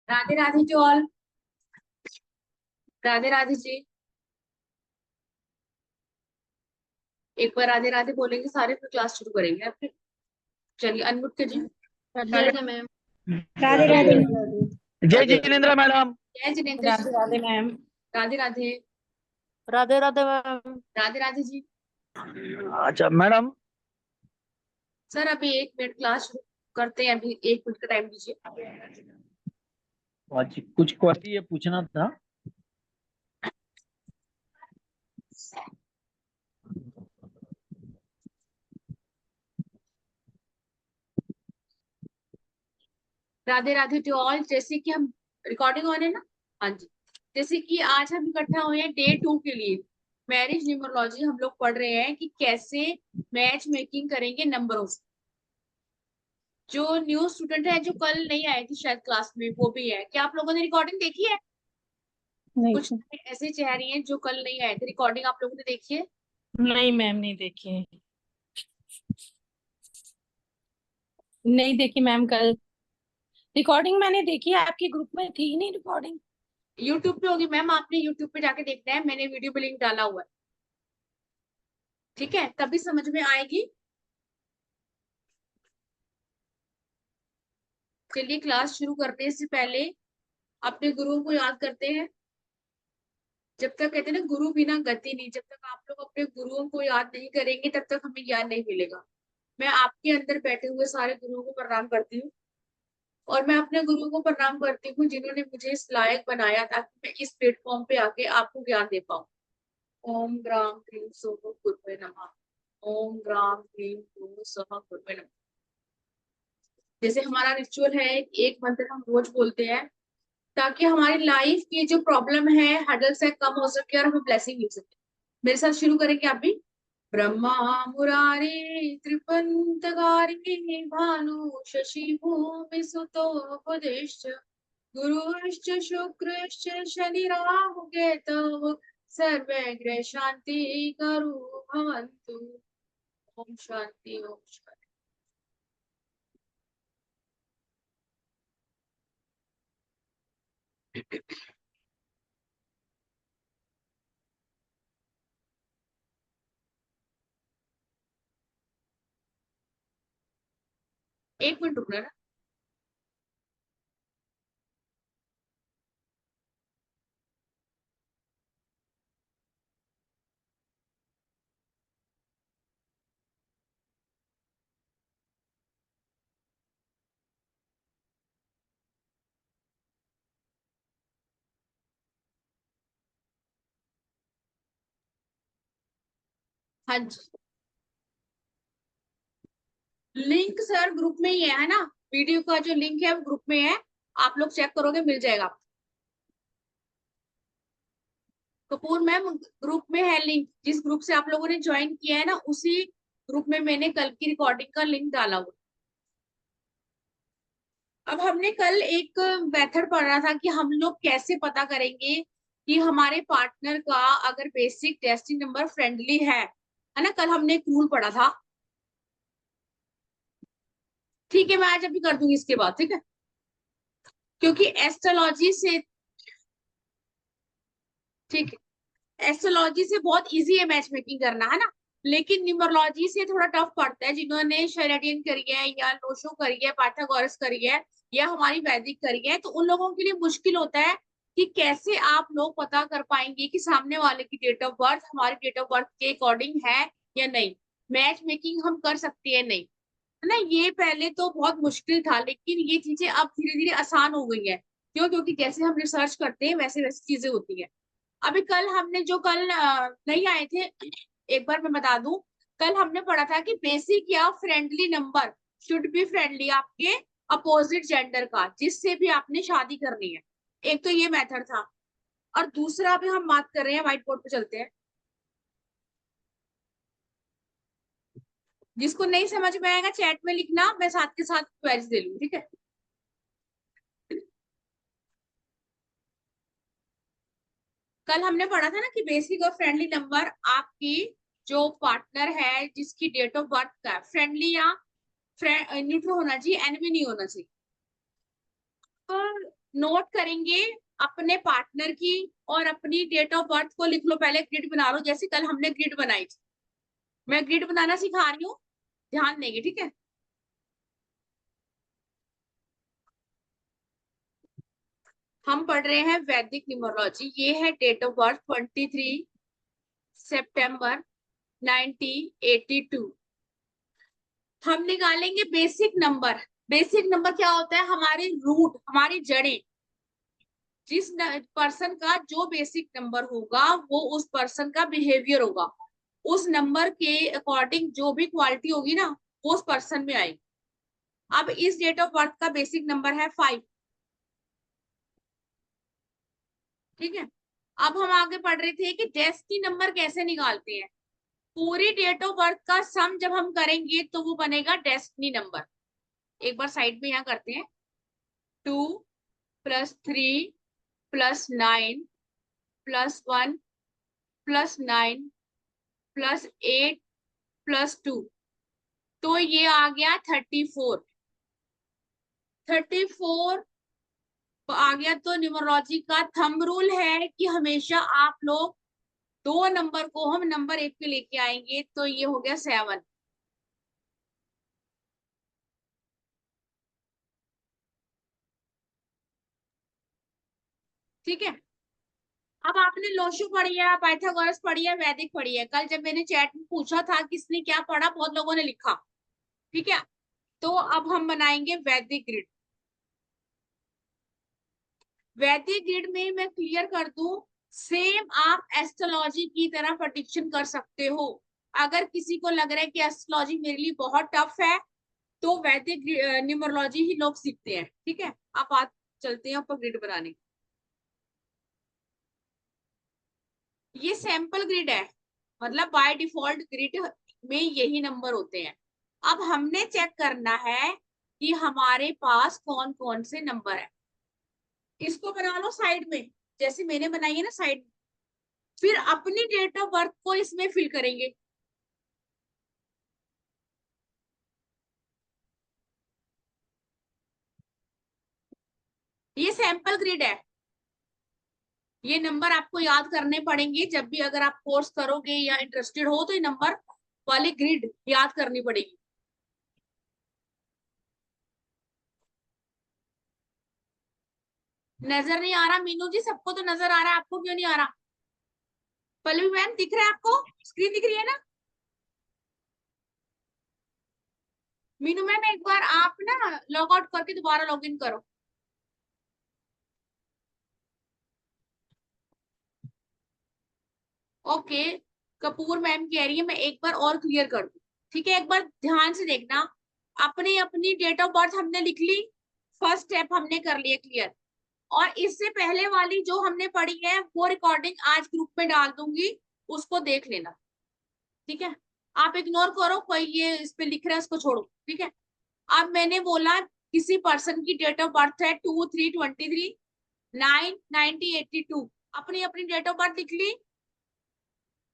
Radhe Radhe to all. Radhe Radhe ji. एक बार राधे राधे बोलेंगे सारे, फिर क्लास शुरू करेंगे आपके। चलिए अनम्यूट कीजिए। राधे राधे मैम। राधे राधे राधे। राधे। जय जिनेन्द्र मैडम। जय जिनेन्द्र राधे जी। राधे मैम। राधे राधे। राधे राधे मैम। राधे राधे जी। अच्छा मैडम, सर अभी 1 मिनट क्लास शुरू करते हैं, अभी 1 मिनट का टाइम दीजिए। आज कुछ क्वेरी ये पूछना था। Radhe Radhe to all. जैसे कि हम रिकॉर्डिंग ऑन है ना? हाँ जी। जैसे कि आज हम इकट्ठा हुए हैं डे 2 के लिए। मैरिज न्यूमरोलॉजी हम लोग पढ़ रहे हैं कि कैसे मैच मेकिंग करेंगे नंबरों से। जो न्यू स्टूडेंट है, जो कल नहीं आए थे शायद क्लास में, वो भी है। क्या आप लोगों ने रिकॉर्डिंग देखी है? नहीं कुछ ऐसे चेहरे हैं जो कल नहीं आए थे, रिकॉर्डिंग आप लोगों ने देखी है? नहीं मैम, नहीं देखी। नहीं देखी मैम। कल रिकॉर्डिंग मैंने देखी है, आपके ग्रुप में थी नहीं रिकॉर्डिंग। यूट्यूब पे होगी मैम, आपने यूट्यूब पे जाके देखना है, मैंने वीडियो पे लिंक डाला हुआ है। ठीक है, तभी समझ में आएगी। चलिए क्लास शुरू करने से पहले अपने गुरुओं को याद करते हैं। जब तक कहते हैं ना, गुरु बिना गति नहीं। जब तक आप लोग अपने गुरुओं को याद नहीं करेंगे, तब तक हमें ज्ञान नहीं मिलेगा। मैं आपके अंदर बैठे हुए सारे गुरुओं को प्रणाम करती हूँ, और मैं अपने गुरुओं को प्रणाम करती हूँ जिन्होंने मुझे इस लायक बनाया ताकि मैं इस प्लेटफॉर्म पे आके आपको ज्ञान दे पाऊँ। ओम ग्राम क्लीम सोम गुरुवे नमः। ओम ग्राम क्लीम क्लीम सोम गुरुवे नमः। जैसे हमारा रिचुअल है, एक मंत्र हम रोज बोलते हैं ताकि हमारी लाइफ की जो प्रॉब्लम है, हडल्स है, कम हो सके और हमें ब्लेसिंग मिल सके। मेरे साथ शुरू करेंगे आप भी। ब्रह्मा मुरारी त्रिपंतकारी भानु शशि भूमि सुतो बुधश्च गुरुश्च शुक्रश्च शनि राहु केतव सर्वे ग्रह शांति करु भवन्तु। ओम शांति ओम शांति। एक मिनट रुकना ना। हाँ जी, लिंक सर ग्रुप में ही है ना? वीडियो का जो लिंक है वो ग्रुप में है, आप लोग चेक करोगे मिल जाएगा। कपूर मैम, ग्रुप में है लिंक। जिस ग्रुप से आप लोगों ने ज्वाइन किया है ना, उसी ग्रुप में मैंने कल की रिकॉर्डिंग का लिंक डाला हुआ। अब हमने कल एक मेथड पढ़ा था कि हम लोग कैसे पता करेंगे कि हमारे पार्टनर का अगर बेसिक टेस्टिंग नंबर फ्रेंडली है ना? कल हमने एक रूल पढ़ा था। ठीक है, मैं आज अभी कर दूंगी इसके बाद, ठीक है? क्योंकि एस्ट्रोलॉजी से, ठीक है, एस्ट्रोलॉजी से बहुत इजी है मैच मेकिंग करना, है ना? लेकिन न्यूमरोलॉजी से थोड़ा टफ पड़ता है। जिन्होंने शेरेडियन करी है या लोशो करी है, पाइथागोरस करी है, या हमारी वैदिक करी है, तो उन लोगों के लिए मुश्किल होता है कि कैसे आप लोग पता कर पाएंगे कि सामने वाले की डेट ऑफ बर्थ हमारी डेट ऑफ बर्थ के अकॉर्डिंग है या नहीं। मैच मेकिंग हम कर सकते हैं नहीं, है ना? ये पहले तो बहुत मुश्किल था, लेकिन ये चीजें अब धीरे धीरे आसान हो गई है। क्यों? क्योंकि जैसे हम रिसर्च करते हैं वैसे वैसी चीजें होती है। अभी कल हमने जो कल नहीं आए थे, एक बार मैं बता दूं। कल हमने पढ़ा था कि बेसिक या friendly number should be friendly आपके अपोजिट जेंडर का, जिससे भी आपने शादी करनी है। एक तो ये मेथड था, और दूसरा भी हम बात कर रहे हैं, व्हाइट बोर्ड पे चलते हैं। जिसको नहीं समझ में आएगा चैट में लिखना, मैं साथ के साथ क्वेरीज दे लूंगी, ठीक है? कल हमने पढ़ा था ना कि बेसिक और फ्रेंडली नंबर आपकी जो पार्टनर है, जिसकी डेट ऑफ बर्थ का फ्रेंडली या न्यूट्रल होना चाहिए, एनिमी नहीं होना चाहिए। नोट करेंगे अपने पार्टनर की और अपनी डेट ऑफ बर्थ को लिख लो, पहले ग्रिड बना लो, जैसे कल हमने ग्रिड बनाई थी। मैं ग्रिड बनाना सिखा रही हूँ, ध्यान देंगे, ठीक है। हम पढ़ रहे हैं वैदिक न्यूमरोलॉजी। ये है डेट ऑफ बर्थ 23 सितंबर 1982। हम निकालेंगे बेसिक नंबर। बेसिक नंबर क्या होता है? हमारे रूट, हमारी जड़ें। जिस पर्सन का जो बेसिक नंबर होगा वो उस पर्सन का बिहेवियर होगा। उस नंबर के अकॉर्डिंग जो भी क्वालिटी होगी ना, वो उस पर्सन में आएगी। अब इस डेट ऑफ बर्थ का बेसिक नंबर है 5, ठीक है। अब हम आगे पढ़ रहे थे कि डेस्टिनी नंबर कैसे निकालते हैं। पूरी डेट ऑफ बर्थ का सम जब हम करेंगे तो वो बनेगा डेस्टिनी नंबर। एक बार साइड में यहाँ करते हैं। 2 + 3 + 9 + 1 + 2, तो ये आ गया 34। 34 आ गया। तो न्यूमरोलॉजी का थंब रूल है कि हमेशा आप लोग दो नंबर को हम नंबर एक पे लेके आएंगे, तो ये हो गया 7, ठीक है। अब आपने लोशु पढ़ी है, पाइथागोरस पढ़ी है, वैदिक पढ़ी है। कल जब मैंने चैट में पूछा था किसने क्या पढ़ा, बहुत लोगों ने लिखा, ठीक है। तो अब हम बनाएंगे वैदिक ग्रिड। वैदिक ग्रिड में मैं क्लियर कर दूं, सेम आप एस्ट्रोलॉजी की तरह प्रेडिक्शन कर सकते हो। अगर किसी को लग रहा है कि एस्ट्रोलॉजी मेरे लिए बहुत टफ है, तो वैदिक न्यूमरोलॉजी ही लोग सीखते हैं, ठीक है। आप बात चलते हैं ऊपर ग्रिड बनाने। ये सैंपल ग्रिड है, मतलब बाय डिफॉल्ट ग्रिड में यही नंबर होते हैं। अब हमने चेक करना है कि हमारे पास कौन कौन से नंबर है। इसको बना लो साइड में, जैसे मैंने बनाई है ना साइड। फिर अपनी डेट ऑफ बर्थ को इसमें फिल करेंगे। ये सैंपल ग्रिड है। ये नंबर आपको याद करने पड़ेंगे जब भी अगर आप कोर्स करोगे या इंटरेस्टेड हो, तो ये नंबर वाली ग्रिड याद करनी पड़ेगी। नजर नहीं आ रहा मीनू जी? सबको तो नजर आ रहा है, आपको क्यों नहीं आ रहा? पल्लवी मैम दिख रहा है आपको? स्क्रीन दिख रही है ना? मीनू मैम एक बार आप ना लॉग आउट करके दोबारा लॉग इन करो। ओके। कपूर मैम कह रही है मैं एक बार और क्लियर कर दूं, ठीक है। एक बार ध्यान से देखना। अपनी अपनी डेट ऑफ बर्थ हमने लिख ली, फर्स्ट स्टेप हमने कर लिया क्लियर। और इससे पहले वाली जो हमने पढ़ी है वो रिकॉर्डिंग आज ग्रुप में डाल दूंगी, उसको देख लेना, ठीक है। आप इग्नोर करो, कोई ये इस पे लिख रहा है उसको छोड़ो, ठीक है। अब मैंने बोला किसी पर्सन की डेट ऑफ बर्थ है 2/3/23, 9/90/82। अपनी अपनी डेट ऑफ बर्थ लिख ली।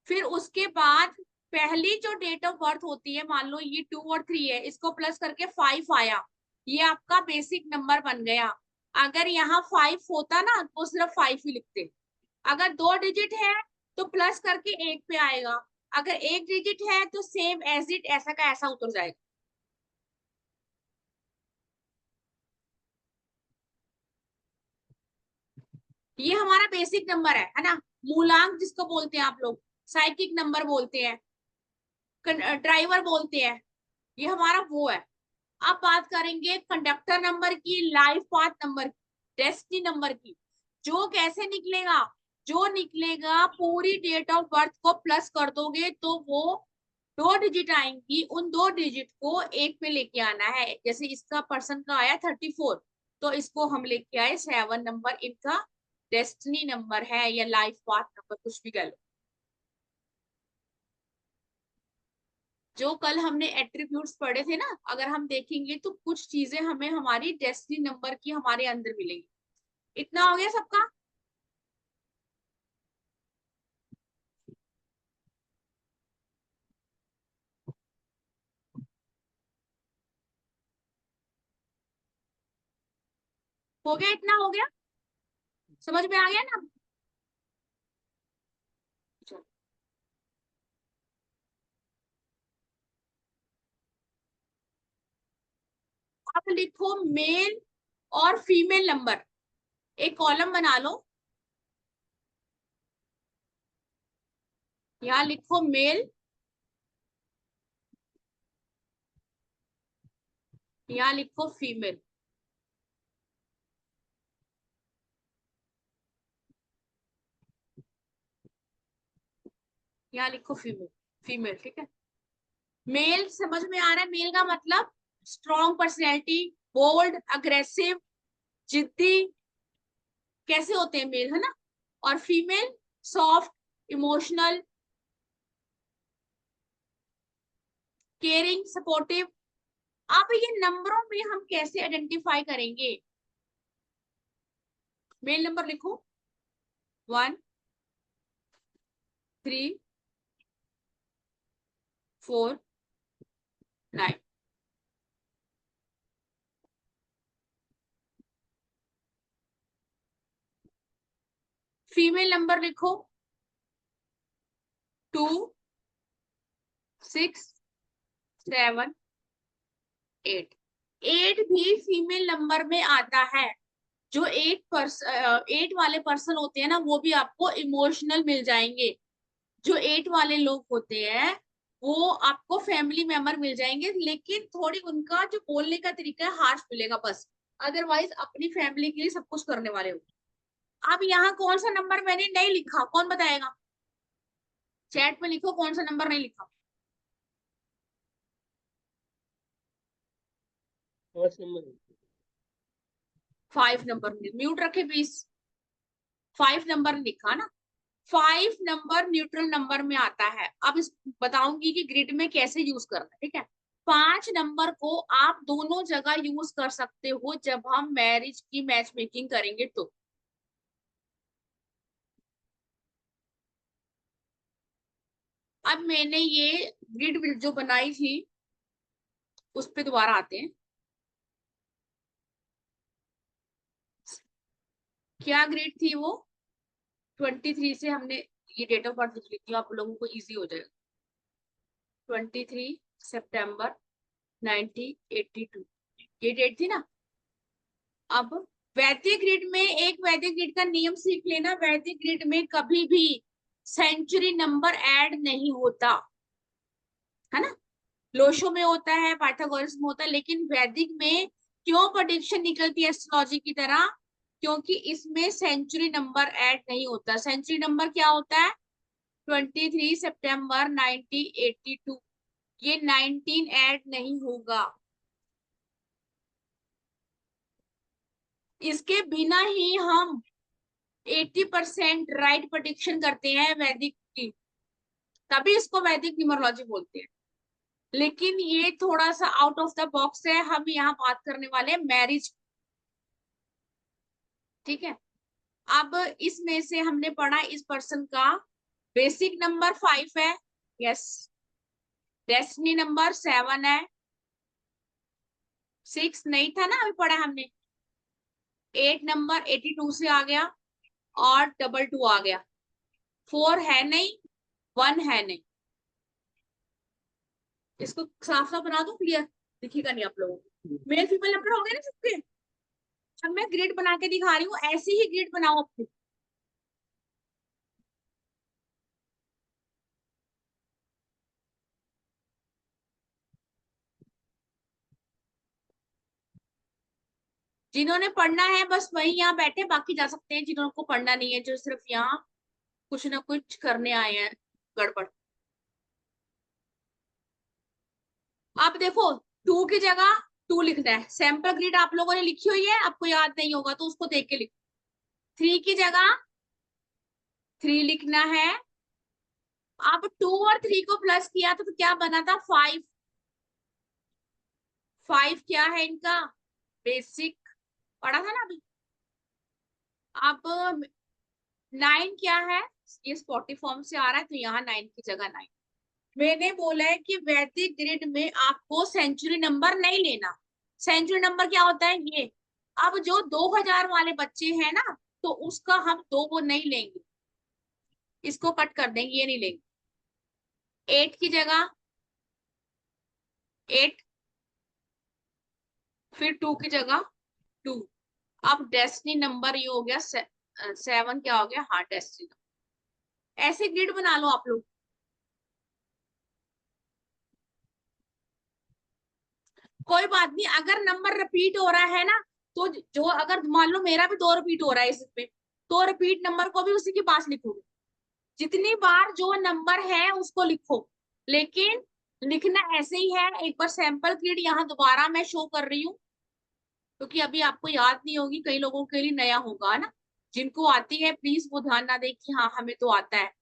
फिर उसके बाद पहली जो डेट ऑफ बर्थ होती है, मान लो ये 2 और 3 है, इसको प्लस करके 5 आया, ये आपका बेसिक नंबर बन गया। अगर यहाँ 5 होता ना तो सिर्फ 5 ही लिखते। अगर 2 डिजिट है तो प्लस करके 1 पे आएगा। अगर 1 डिजिट है तो सेम एज इट ऐसा का ऐसा उतर जाएगा। ये हमारा बेसिक नंबर है ना। मूलांक जिसको बोलते हैं आप लोग, साइकिक नंबर बोलते हैं, ड्राइवर बोलते हैं, ये हमारा वो है। अब बात करेंगे कंडक्टर नंबर की, लाइफ पाथ नंबर की, डेस्टिनी नंबर की। जो कैसे निकलेगा? जो निकलेगा पूरी डेट ऑफ बर्थ को प्लस कर दोगे तो वो 2 डिजिट आएंगी। उन 2 डिजिट को एक पे लेके आना है। जैसे इसका पर्सन का आया 34, तो इसको हम लेके आए 7 नंबर। इनका डेस्टिनी नंबर है या लाइफ पाथ नंबर, कुछ भी कह लो। जो कल हमने एट्रीब्यूट्स पढ़े थे ना, अगर हम देखेंगे तो कुछ चीजें हमें हमारी डेस्टिनी नंबर की हमारे अंदर मिलेंगी। इतना हो गया सबका? हो गया? इतना हो गया? समझ में आ गया ना? चलो, आप लिखो मेल और फीमेल नंबर, एक कॉलम बना लो, यहाँ लिखो मेल, यहाँ लिखो फीमेल। यहाँ लिखो फीमेल, फीमेल, ठीक है। मेल समझ में आ रहा है? मेल का मतलब स्ट्रॉन्ग पर्सनैलिटी, बोल्ड, अग्रेसिव, जिद्दी, कैसे होते हैं मेल, है ना। और female soft, emotional, caring, supportive. अब ये नंबरों में हम कैसे आइडेंटिफाई करेंगे? मेल नंबर लिखो 1 3 4 9। फीमेल नंबर लिखो 2 6 7 8। 8 भी फीमेल नंबर में आता है। जो 8 वाले पर्सन होते हैं ना, वो भी आपको इमोशनल मिल जाएंगे। जो 8 वाले लोग होते हैं वो आपको फैमिली मेंबर मिल जाएंगे, लेकिन थोड़ी उनका जो बोलने का तरीका है हार्श मिलेगा बस, अदरवाइज अपनी फैमिली के लिए सब कुछ करने वाले हो। अब यहाँ कौन सा नंबर मैंने नहीं लिखा, कौन बताएगा? चैट में लिखो कौन सा नंबर नहीं लिखा। 5 नंबर म्यूट रखे प्लीज। 5 नंबर लिखा ना। 5 नंबर न्यूट्रल नंबर में आता है। अब इस बताऊंगी कि ग्रिड में कैसे यूज करना है, ठीक है। 5 नंबर को आप दोनों जगह यूज कर सकते हो जब हम मैरिज की मैच मेकिंग करेंगे तो। अब मैंने ये ग्रिड जो बनाई थी उस पे दोबारा आते हैं। क्या ग्रिड थी वो? 23 से हमने ये डेट ऑफ बर्थ लिख ली थी, आप लोगों को इजी हो जाएगा। 23 सितंबर 1982 ये डेट थी ना। अब वैदिक ग्रिड में एक वैदिक ग्रिड का नियम सीख लेना, वैदिक ग्रिड में कभी भी सेंचुरी नंबर ऐड नहीं होता, है ना। लोशो में होता है, पाइथागोरस में होता है, लेकिन वैदिक में क्यों प्रेडिक्शन निकलती है एस्ट्रोलॉजी की तरह? क्योंकि इसमें सेंचुरी नंबर ऐड नहीं होता। सेंचुरी नंबर क्या होता है? 23 सितंबर 1982, ये 19 ऐड नहीं होगा। इसके बिना ही हम 80% राइट प्रेडिक्शन करते हैं वैदिक की, तभी इसको वैदिक न्यूमरोलॉजी बोलते हैं। लेकिन ये थोड़ा सा आउट ऑफ द बॉक्स है, हम यहाँ बात करने वाले हैं मैरिज, ठीक है। अब इसमें से हमने पढ़ा इस पर्सन का बेसिक नंबर 5 है, यस। डेस्टिनी नंबर 7 है, 6 नहीं था ना, अभी पढ़ा हमने। 8 नंबर 82 से आ गया और 22 आ गया। 4 है नहीं, 1 है नहीं। इसको साफ साफ बना दो, क्लियर दिखेगा नहीं आप लोगों को। मेल फीमेल नंबर हो गए ना सबके। अब मैं ग्रिड बना के दिखा रही हूँ, ऐसी ही ग्रिड बनाओ अपनी। जिन्होंने पढ़ना है बस वही यहाँ बैठे, बाकी जा सकते हैं जिन्होंने को पढ़ना नहीं है, जो सिर्फ यहाँ कुछ ना कुछ करने आए हैं गड़बड़। आप देखो 2 की जगह 2 लिखना है। सैंपल ग्रिड आप लोगों ने लिखी हुई है, आपको याद नहीं होगा तो उसको देख के लिखो। 3 की जगह 3 लिखना है। अब 2 और 3 को प्लस किया तो क्या बना था? 5। 5 क्या है इनका? बेसिक, पढ़ा था ना अभी। अब 9 क्या है? ये स्पॉटी फॉर्म से आ रहा है तो यहाँ 9 की जगह 9। मैंने बोला है कि वैदिक ग्रिड में आपको सेंचुरी नंबर नहीं लेना। सेंचुरी नंबर क्या होता है? ये। अब जो 2000 वाले बच्चे हैं ना, तो उसका हम 2 वो नहीं लेंगे, इसको कट कर देंगे, ये नहीं लेंगे। 8 की जगह 8, फिर 2 की जगह 2। अब डेस्टिनी नंबर ये हो गया 7, क्या हो गया, हाँ डेस्टिनी। ऐसे ग्रिड बना लो आप लोग। कोई बात नहीं, अगर नंबर रिपीट हो रहा है ना, तो जो, अगर मान लो मेरा भी 2 रिपीट हो रहा है इसमें, तो रिपीट नंबर को भी उसी के पास लिखोगे। जितनी बार जो नंबर है उसको लिखो, लेकिन लिखना ऐसे ही है। एक बार सैंपल ग्रिड यहाँ दोबारा मैं शो कर रही हूँ, क्योंकि अभी आपको याद नहीं होगी, कई लोगों के लिए नया होगा ना। जिनको आती है प्लीज वो ध्यान ना दें कि हाँ हमें तो आता है।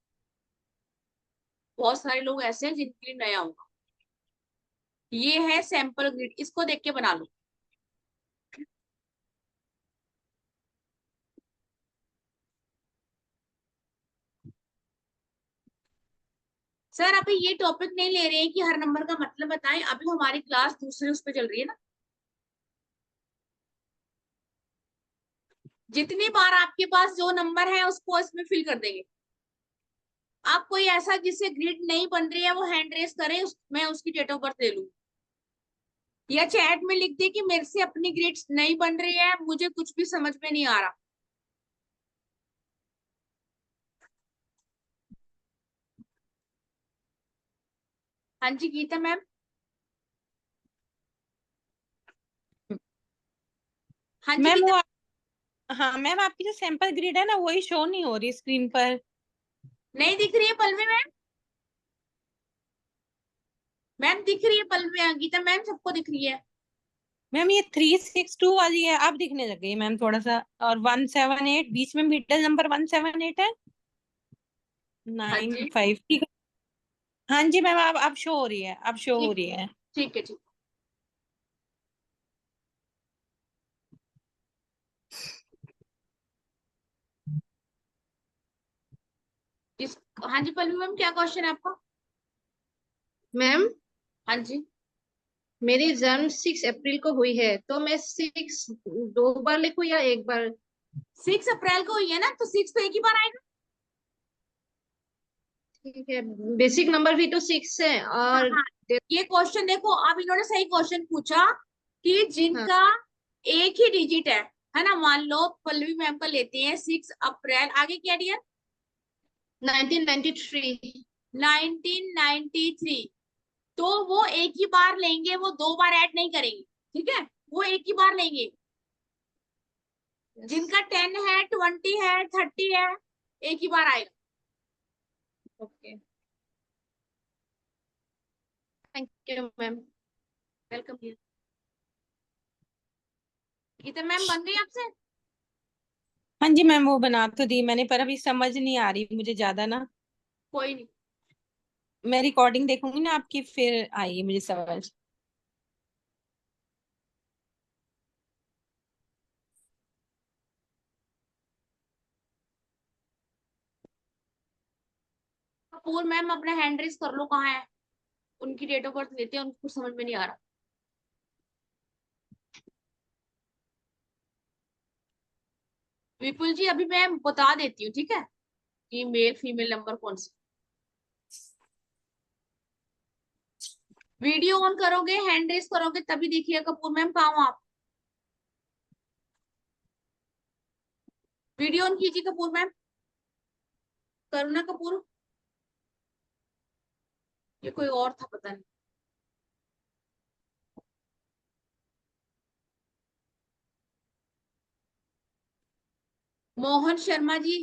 बहुत सारे लोग ऐसे हैं जिनके लिए नया होगा। ये है सैंपल ग्रिड, इसको देख के बना लो। सर अभी ये टॉपिक नहीं ले रहे हैं कि हर नंबर का मतलब बताएं, अभी हमारी क्लास दूसरे उस पे चल रही है ना। जितनी बार आपके पास जो नंबर है उसको इसमें फिल कर देंगे। आप कोई ऐसा जिससे ग्रिड नहीं बन रही है वो हैंड रेस करे, मैं उसकी डेट ऑफ बर्थ ले लूँ, या चैट में लिख दे कि मेरे से अपनी ग्रिड नहीं बन रही है, मुझे कुछ भी समझ में नहीं आ रहा। हाँ जी गीता मैम। हाँ जी मैम गीता। वो, हाँ मैम, आपकी जो सैंपल ग्रिड है ना वही शो नहीं हो रही स्क्रीन पर। नहीं दिख रही है पल्लवी मैम? मैम दिख रही है पल्लवी, गीता मैम सबको दिख रही है। मैम ये 362 वाली है, अब दिखने लग गई मैम थोड़ा सा। और 178 बीच में, मिडिल नंबर 178 है। हाँ नाइन जी फाइव ठीक है। हाँ जी मैम, अब शो हो रही है, अब शो हो ठीक, रही है। ठीक है ठीक। इस, हाँ जी पल्लवी मैम क्या क्वेश्चन है आपका? मैम, हाँ जी। मेरी जन्म 6 अप्रैल को हुई है, तो मैं 6 2 बार लिखूं या एक बार? 6 अप्रैल को हुई है ना, तो 6 तो एक ही बार आएगा। ठीक है, बेसिक नंबर भी तो 6 है। हाँ और हाँ, ये क्वेश्चन देखो, अब इन्होंने सही क्वेश्चन पूछा कि हाँ, जिनका एक ही डिजिट है ना। मान लो पल्लवी मैम का लेते हैं 6 अप्रैल, आगे क्या डियर? 1993। 1993। तो वो एक ही बार लेंगे, वो 2 बार ऐड नहीं करेंगे, ठीक है, वो एक ही बार लेंगे। जिनका 10 है, 20 है, 30 है, एक ही बार आएगा। Okay, thank you ma'am. Welcome. Geeta ma'am बन गई आपसे? हाँ जी मैम, वो बना तो दी मैंने, पर अभी समझ नहीं आ रही मुझे ज्यादा ना। कोई नहीं। मैं रिकॉर्डिंग देखूंगी ना आपकी, फिर आएगी मुझे समझ। कपूर मैम अपना हैंड रेस कर लो, कहाँ है? उनकी डेट ऑफ बर्थ लेते हैं, उनको कुछ समझ में नहीं आ रहा। विपुल जी अभी मैं बता देती हूँ, ठीक है, कि मेल फीमेल नंबर कौन सा। वीडियो ऑन करोगे, हैंड रेस करोगे तभी देखिए। कपूर मैम कहाँ हो आप? वीडियो ऑन कीजिए कपूर मैम। करुणा कपूर, ये कोई और था पता नहीं। मोहन शर्मा जी,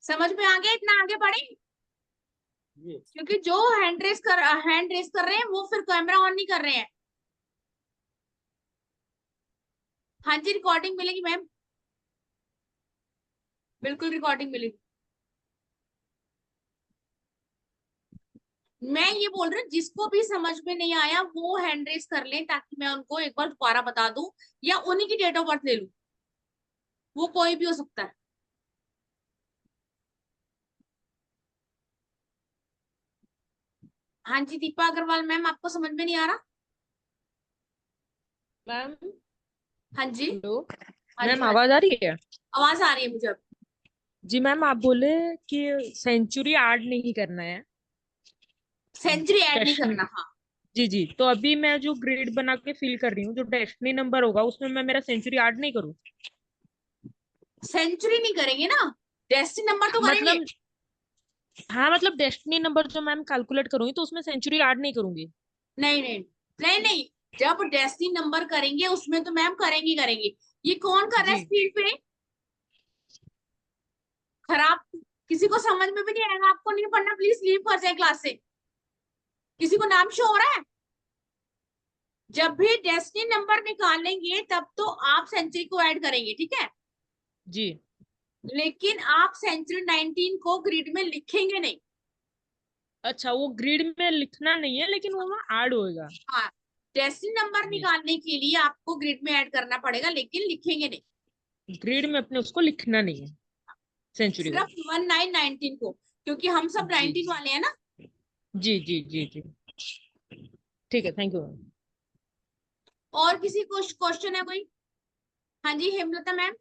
समझ में आ गया? इतना आगे बढ़े, क्योंकि जो हैंड रेस कर रहे हैं वो फिर कैमरा ऑन नहीं कर रहे हैं। हाँ जी रिकॉर्डिंग मिलेगी मैम, बिल्कुल रिकॉर्डिंग मिलेगी। मैं ये बोल रही हूँ जिसको भी समझ में नहीं आया वो हैंड रेस कर लें, ताकि मैं उनको एक बार दोबारा बता दूं, या उन्हीं की डेट ऑफ बर्थ ले लूं, वो कोई भी हो सकता है। हाँ जी दीपा अग्रवाल मैम, आपको समझ में नहीं आ रहा? मैम हाँ जी। हेलो। हाँ जी मैम हाँ, आवाज आ रही है? आवाज आ रही है मुझे अब। जी मैम, आप बोले कि सेंचुरी ऐड नहीं करना है सेंचुरी ऐड नहीं डेस्टिनी। करना, हाँ। जी जी, तो अभी मैं जो ग्रिड बना के फिल कर रही हूँ, जो डेस्टिनी नंबर होगा उसमें मैं मेरा सेंचुरी ऐड नहीं करूँ? सेंचुरी नहीं करेंगे ना, डेस्टिनी नंबर तो करेंगे। मतलब हाँ, मतलब डेस्टिनी नंबर जो मैम कैलकुलेट करूंगी तो उसमें सेंचुरी ऐड नहीं करूंगी? नहीं नहीं नहीं नहीं, जब डेस्टिनी नंबर करेंगे उसमें तो मैम करेंगे करेंगे। ये कौन कर रहा है जी स्पीड पे? खराब। किसी को समझ में भी नहीं आएगा, आपको नहीं पढ़ना, प्लीज लीव कर जाए क्लास से। किसी को नाम शो हो रहा है? जब भी डेस्टिनी नंबर निकालेंगे तब तो आप सेंचुरी को ऐड करेंगे, ठीक है। जी। लेकिन आप सेंचुरी 19 को ग्रिड में लिखेंगे नहीं। अच्छा, वो ग्रिड में लिखना नहीं है लेकिन वो वहाँ ऐड होएगा? हाँ, डेस्टिनी नंबर जी। निकालने के लिए आपको ग्रिड में ऐड करना पड़ेगा, लेकिन लिखेंगे नहीं। ग्रिड में अपने उसको लिखना नहीं है, सेंचुरी को? सिर्फ 1919 को, क्योंकि हम सब जी 19 वाले हैं ना। जी जी जी जी। ठीक है, थैंक यू मैम। और किसी को क्वेश्चन है कोई? हाँ जी हेमलता मैम।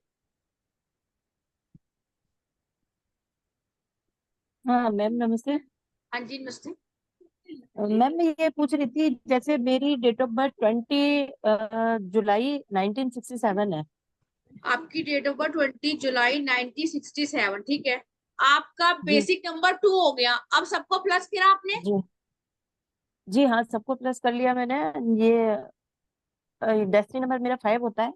हाँ मैम नमस्ते। हाँ जी नमस्ते। मैम मैं ये पूछ रही थी, जैसे मेरी डेट ऑफ बर्थ 20 जुलाई 1967 है। आपकी डेट ऑफ बर्थ 20 जुलाई 1967, ठीक है। आपका जी बेसिक नंबर 2 हो गया, अब सबको प्लस किया आपने। जी जी हाँ, सबको प्लस कर लिया मैंने। ये डेस्टिनी नंबर मेरा 5 होता है।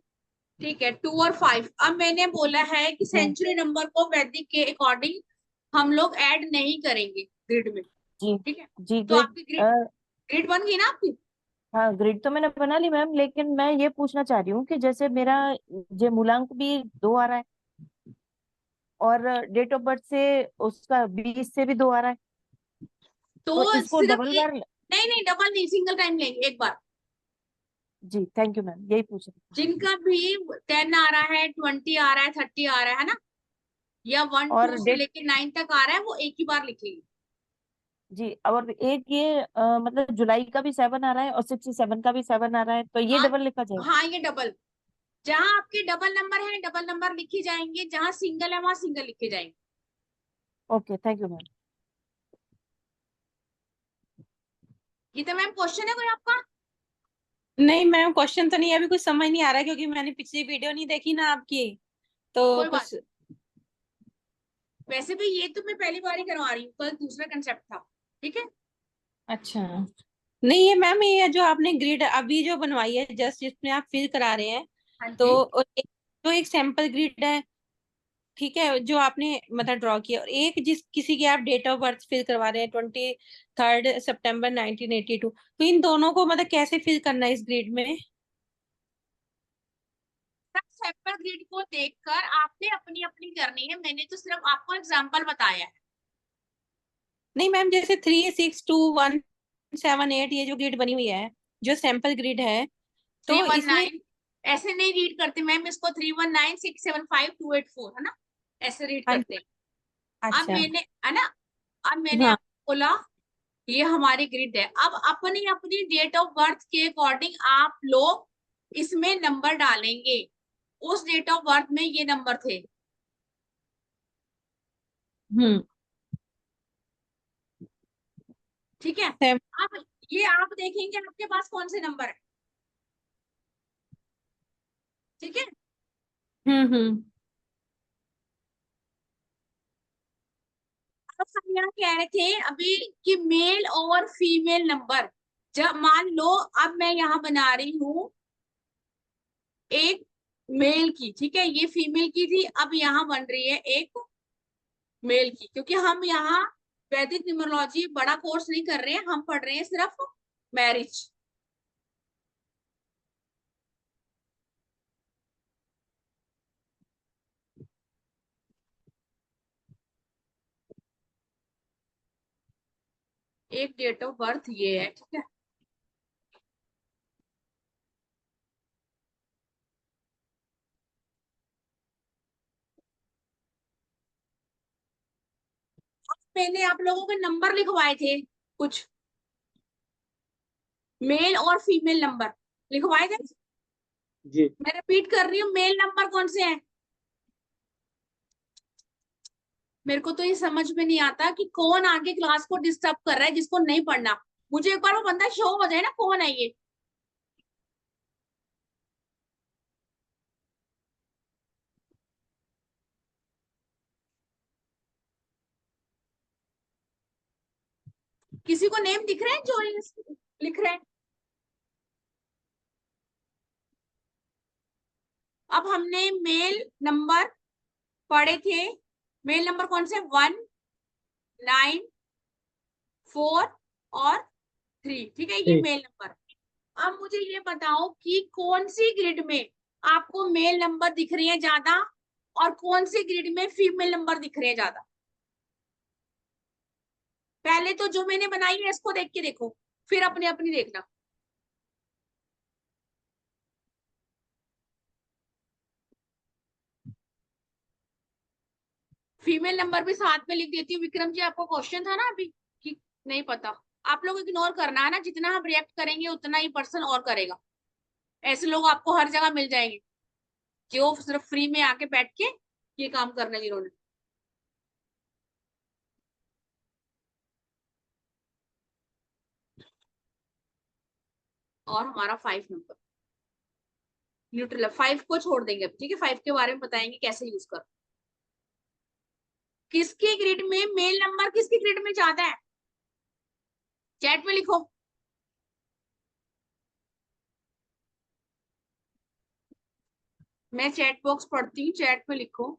ठीक है, 2 और 5। अब मैंने बोला है कि जी सेंचुरी नंबर को वैदिक के अकॉर्डिंग हम लोग ऐड नहीं करेंगे ग्रिड में, जी ठीक है। जी तो ग्रिड। आपकी ग्रिड ग्रिड बन गई ना आपकी? हाँ ग्रिड तो मैंने बना ली मैम, लेकिन मैं ये पूछना चाह रही हूँ कि जैसे मेरा ये मूलांक भी 2 आ रहा है, और डेट ऑफ बर्थ से उसका 20 से भी 2 आ रहा है, तो तो इसको सिर्फ डबल एक, बार। नहीं नहीं डबल नहीं, सिंगल टाइम लेंगे एक बार। जी थैंक यू मैम, यही पूछ रही थी। जिनका भी 10 आ रहा है, 20 आ रहा है, 30 आ रहा है ना, या 1 2 और से डेट। लेके 9 तक आ रहा है, वो एक ही बार लिखेंगे। जी, और एक ये मतलब जुलाई का भी 7 आ रहा है और 67 का भी 7 आ रहा है, तो ये हाँ डबल लिखा जाएगा? हाँ, ये डबल। जहां आपके डबल नंबर है डबल नंबर लिखे जाएंगे, जहां सिंगल है वहां सिंगल लिखे जाएंगे। Okay thank you ma'am. ये तो मैम क्वेश्चन है कोई आपका? नहीं मैम, क्वेश्चन तो नहीं है, अभी कुछ समझ नहीं आ रहा क्योंकि मैंने पिछली वीडियो नहीं देखी ना आपकी, तो कोई बात कुछ। नहीं। वैसे भी ये तो मैं पहली बार ही करवा रही हूँ, कल दूसरा कंसेप्ट था, ठीक है। अच्छा, नहीं ये मैम, ये जो आपने ग्रिड अभी जो बनवाई है जस्ट जिसमें आप फिल करा रहे हैं, हाँ तो जी। जो एक सैंपल ग्रिड है, ठीक है, जो आपने मतलब ड्रॉ किया, और एक जिस किसी की आप डेट ऑफ बर्थ फिल करवा रहे हैं 23 सितंबर 1982, तो इन दोनों को मतलब कैसे फिल करना है इस ग्रिड में? सैंपल ग्रिड को देखकर आपने अपनी अपनी करनी है, मैंने तो सिर्फ आपको एग्जांपल बताया है। नहीं मैम, जैसे 3 6 2 1 7 8 ये जो ग्रिड बनी हुई है, जो सैंपल ग्रिड है, थ्री तो वन इसमें। नाइन ऐसे नहीं रीड करते मैम इसको, 319 675 284 है ना, ऐसे रीड हाँ, करते हैं। अब अच्छा। मैंने, है ना, अब मैंने हाँ, आपको बोला ये हमारी ग्रिड है। अब अपनी अपनी डेट ऑफ बर्थ के अकॉर्डिंग आप लोग इसमें नंबर डालेंगे। उस डेट ऑफ बर्थ में ये नंबर थे, हम्म। ठीक है। सेम- अब ये आप देखेंगे आपके पास कौन से नंबर है, ठीक है। हम्म। अब हम यहाँ कह रहे थे अभी कि मेल और फीमेल नंबर, जब मान लो अब मैं यहाँ बना रही हूँ एक मेल की, ठीक है, ये फीमेल की थी, अब यहाँ बन रही है एक मेल की, क्योंकि हम यहाँ वैदिक न्यूमरोलॉजी बड़ा कोर्स नहीं कर रहे हैं, हम पढ़ रहे हैं सिर्फ मैरिज। एक डेट ऑफ बर्थ ये है, ठीक है। मैंने आप लोगों के नंबर लिखवाए थे कुछ, मेल और फीमेल नंबर लिखवाए थे। जी मैं रिपीट कर रही हूँ, मेल नंबर कौन से हैं? मेरे को तो ये समझ में नहीं आता कि कौन आगे क्लास को डिस्टर्ब कर रहा है जिसको नहीं पढ़ना। मुझे एक बार वो बंदा शो हो जाए ना, कौन है ये। किसी को नेम दिख रहे हैं जो ये लिख रहे हैं? अब हमने मेल नंबर पढ़े थे। मेल नंबर कौन से? 1, 9, 4 और 3। ठीक है, ये ठीक। Male number. अब मुझे ये बताओ कि कौन सी ग्रिड में आपको मेल नंबर दिख रही है ज्यादा और कौन सी ग्रिड में फीमेल नंबर दिख रहे हैं ज्यादा। पहले तो जो मैंने बनाई है इसको देख के देखो, फिर अपने अपनी देखना। फीमेल नंबर भी साथ में लिख देती हूँ। विक्रम जी, आपको क्वेश्चन था ना अभी कि नहीं पता? आप लोग इग्नोर करना है ना, जितना हम रिएक्ट करेंगे उतना ही पर्सन और करेगा। ऐसे लोग आपको हर जगह मिल जाएंगे जो सिर्फ फ्री में आके बैठ के ये काम करना है जिन्होंने। और हमारा 5 नंबर न्यूट्रल। 5 को छोड़ देंगे अब, ठीक है? 5 के बारे में बताएंगे कैसे यूज कर। किसकी ग्रिड में मेल नंबर किसकी ग्रिड में ज्यादा है? चैट में लिखो। मैं चैट बॉक्स पढ़ती हूँ, चैट में लिखो।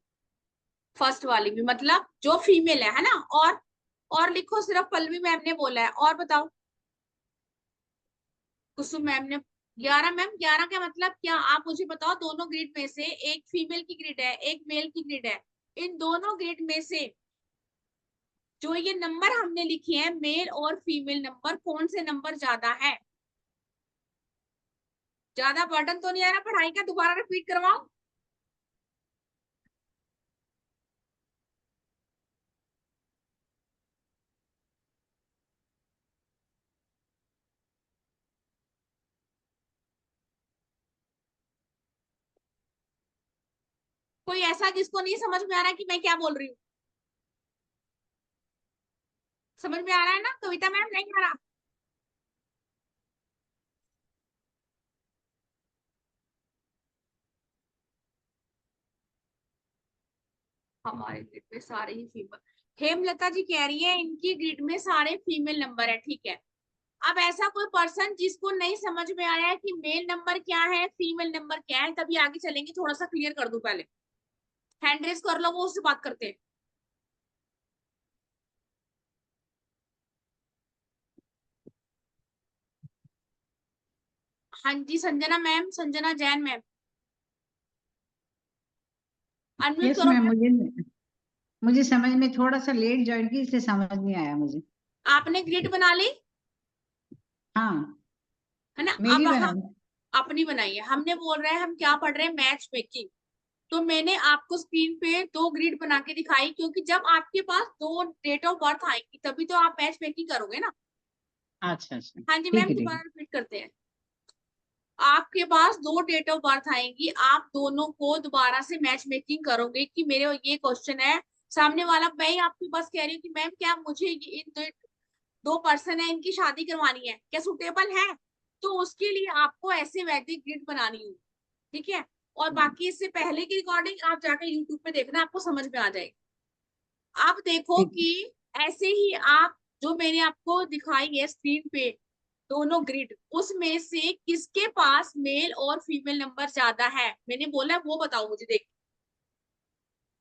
फर्स्ट वाली भी, मतलब जो फीमेल है ना? और लिखो, सिर्फ पल्लवी मैम ने बोला है। और बताओ। कुसुम मैम ने 11। मैम 11 का मतलब क्या? आप मुझे बताओ, दोनों ग्रिड में से एक फीमेल की ग्रिड है, एक मेल की ग्रिड है। इन दोनों ग्रिड में से जो ये नंबर हमने लिखे हैं, मेल और फीमेल नंबर, कौन से नंबर ज्यादा है? ज्यादा बर्डन तो नहीं आ रहा पढ़ाई का? दोबारा रिपीट करवाओ। कोई ऐसा जिसको नहीं समझ में आ रहा है कि मैं क्या बोल रही हूँ? समझ में आ रहा है ना? कविता मैम, नहीं आ रहा? हमारे ग्रिड में सारे ही फीमेल। हेमलता जी कह रही है इनकी ग्रिड में सारे फीमेल नंबर है। ठीक है, अब ऐसा कोई पर्सन जिसको नहीं समझ में आया है कि मेल नंबर क्या है, फीमेल नंबर क्या है, तभी आगे चलेंगे। थोड़ा सा क्लियर कर दूं पहले। हैंड रेस कर लो, वो उससे बात करते हैं। हाँ जी, Sanjana ma'am, Sanjana Jain ma'am, unmute yes करो मैम, मैम। मुझे समझ में थोड़ा सा लेट ज्वाइन की, इसलिए समझ नहीं आया मुझे। आपने ग्रिड बना ली हाँ, है ना? मेरी अब हम बनाई। अपनी बनाई है। हमने बोल रहे हैं हम क्या पढ़ रहे हैं, मैच मेकिंग। तो मैंने आपको स्क्रीन पे 2 ग्रिड बना के दिखाई, क्योंकि जब आपके पास 2 डेट ऑफ बर्थ आएंगी तभी तो आप मैच मेकिंग करोगे ना। अच्छा अच्छा, हाँ जी ठीक मैम, है ठीक दोबारा है। रिपीट करते हैं। आपके पास 2 डेट ऑफ बर्थ आएंगी, आप दोनों को दोबारा से मैच मेकिंग करोगे कि मेरे ये क्वेश्चन है। सामने वाला, मैं ही आपके पास कह रही हूँ कि मैम क्या मुझे इन 2 पर्सन है, इनकी शादी करवानी है, क्या सूटेबल है? तो उसके लिए आपको ऐसे वैदिक ग्रिड बनानी होगी। ठीक है, और बाकी इससे पहले की रिकॉर्डिंग आप जाकर यूट्यूब पे देखना, आपको समझ में आ जाएगी। आप देखो ठीक। कि ऐसे ही आप, जो मैंने आपको दिखाई है स्क्रीन पे दोनों ग्रिड, उसमें से किसके पास मेल और फीमेल नंबर ज्यादा है, मैंने बोला है वो बताओ मुझे। देख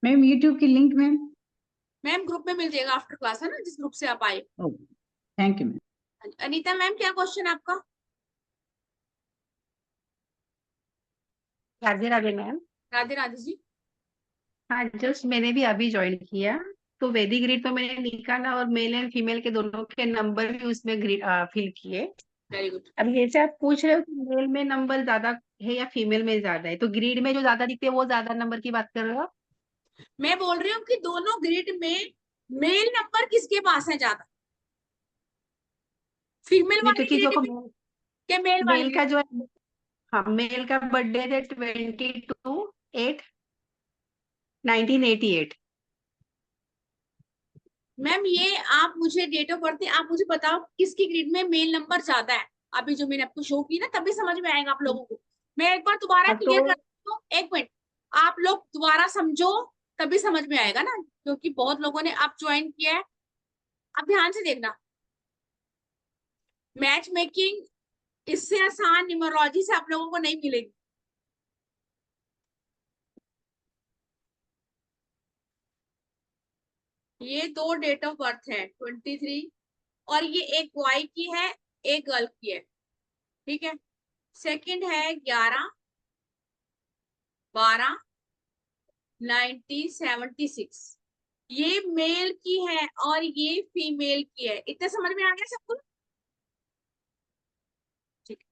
मैम यूट्यूब की लिंक मैम। मैम ग्रुप में मिल जाएगा आफ्टर क्लास, है ना, जिस ग्रुप से आप आए। Okay, thank you ma'am. Anita ma'am, क्या क्वेश्चन है आपका? राधे राधे मैम। राधे राधे जी। हाँ, जस्ट मैंने भी अभी ज्वाइन किया। तो वैदिक ग्रिड तो मैंने निकाला और मेल एंड फीमेल के दोनों के नंबर भी उसमें ग्रिड फिल किए। Very good. अब जैसे आप पूछ रहे हो कि मेल में नंबर ज्यादा है या फीमेल में ज्यादा है, तो ग्रिड में जो ज्यादा दिखते हैं वो ज्यादा नंबर की बात कर रहे हो आप? मैं बोल रही हूँ कि दोनों ग्रिड में मेल नंबर किसके पास है ज्यादा, फीमेल नहीं तो वाली किसी ग्रिड को में। क्या मेल वाली मेल का जो है, हाँ मेल का बर्थडे है 22/8/1988। मैम ये आप मुझे डेट ऑफ बर्थ आप मुझे बताओ किसकी ग्रिड में मेल नंबर ज्यादा है। अभी जो मैंने आपको शो की ना तभी समझ में आएगा आप लोगों को। मैं एक बार दोबारा हाँ तो क्लियर करती हूँ, एक मिनट आप लोग दोबारा समझो तभी समझ में आएगा ना, क्योंकि बहुत लोगों ने अब ज्वाइन किया है। अब ध्यान से देखना, मैच मेकिंग इससे आसान न्यूमरोलॉजी से आप लोगों को नहीं मिलेगी। ये दो डेट ऑफ बर्थ है 23, और ये एक बॉय की है एक गर्ल की है, ठीक है। सेकंड है 11/12/1976, ये मेल की है और ये फीमेल की है। इतना समझ में आ गया सबको? ठीक है।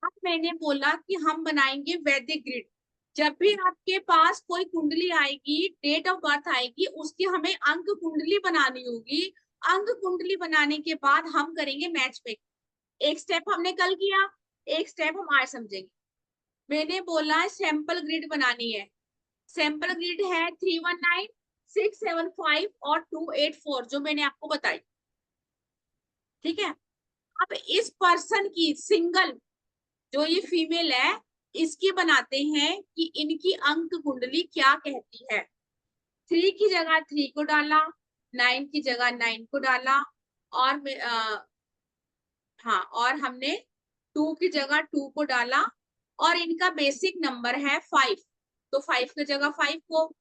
अब मैंने बोला कि हम बनाएंगे वैदिक ग्रिड। जब भी आपके पास कोई कुंडली आएगी, डेट ऑफ बर्थ आएगी, उसकी हमें अंक कुंडली बनानी होगी। अंक कुंडली बनाने के बाद हम करेंगे मैच मेकिंग। एक स्टेप हमने कल किया, एक स्टेप हम आज समझेंगे। मैंने बोला सैंपल ग्रिड बनानी है। सैंपल ग्रिड है 319, 675 और 284 जो मैंने आपको बताई, ठीक है। अब इस पर्सन की सिंगल जो ये फीमेल है इसकी बनाते हैं कि इनकी अंक कुंडली क्या कहती है। 3 की जगह 3 को डाला, 9 की जगह 9 को डाला, और हाँ और हमने 2 की जगह 2 को डाला, और इनका बेसिक नंबर है 5, तो 5 की जगह 5 को,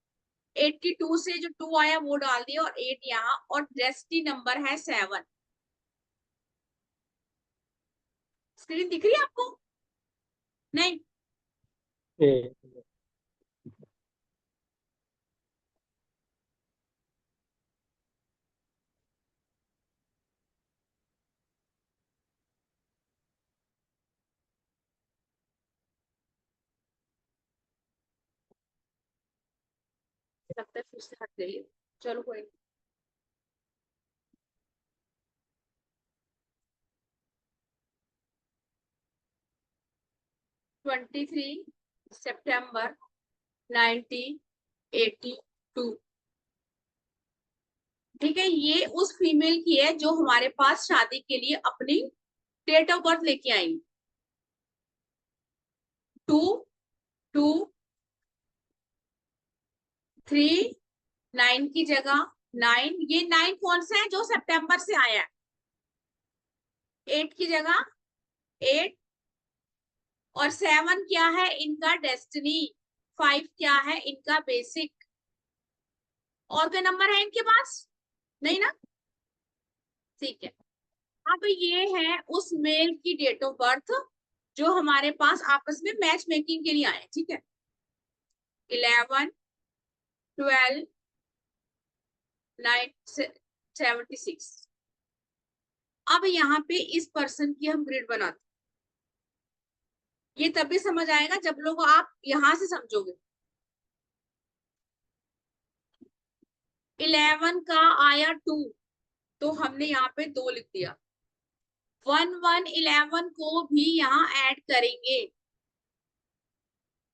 82 से जो 2 आया वो डाल दिया और 8 यहाँ, और डेस्टिनी नंबर है 7। स्क्रीन दिख रही है आपको? नहीं? लगता है फिर से हट गई है। चलो कोई नहीं। September 1982, ठीक है। ये उस फीमेल की है जो हमारे पास शादी के लिए अपनी डेट ऑफ बर्थ लेके आई। 2 2 3 9 की जगह 9, ये 9 कौन सा है जो सितंबर से आया है। 8 की जगह 8, और 7 क्या है इनका डेस्टिनी, 5 क्या है इनका बेसिक। और कोई नंबर है इनके पास? नहीं ना? ठीक है। अब ये है उस मेल की डेट ऑफ बर्थ जो हमारे पास आपस में मैच मेकिंग के लिए आए, ठीक है। 11 12 976। अब यहाँ पे इस पर्सन की हम ग्रिड बनाते, ये तभी समझ आएगा जब लोग आप यहां से समझोगे। 11 का आया 2, तो हमने यहाँ पे 2 लिख दिया। 1 1 11 को भी यहाँ ऐड करेंगे,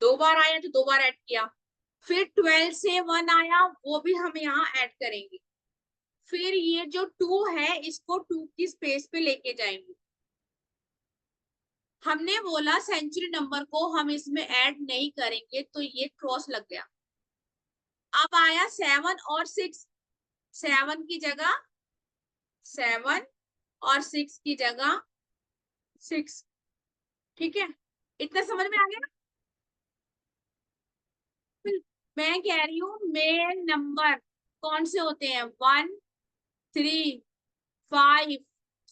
2 बार आया तो 2 बार ऐड किया। फिर 12 से 1 आया वो भी हम यहाँ ऐड करेंगे। फिर ये जो 2 है इसको 2 की स्पेस पे लेके जाएंगे। हमने बोला सेंचुरी नंबर को हम इसमें ऐड नहीं करेंगे, तो ये क्रॉस लग गया। अब आया 7 और 6, 7 की जगह 7 और 6 की जगह 6, ठीक है। इतना समझ में आ गया ना? मैं कह रही हूँ मेन नंबर कौन से होते हैं, 1 3 5,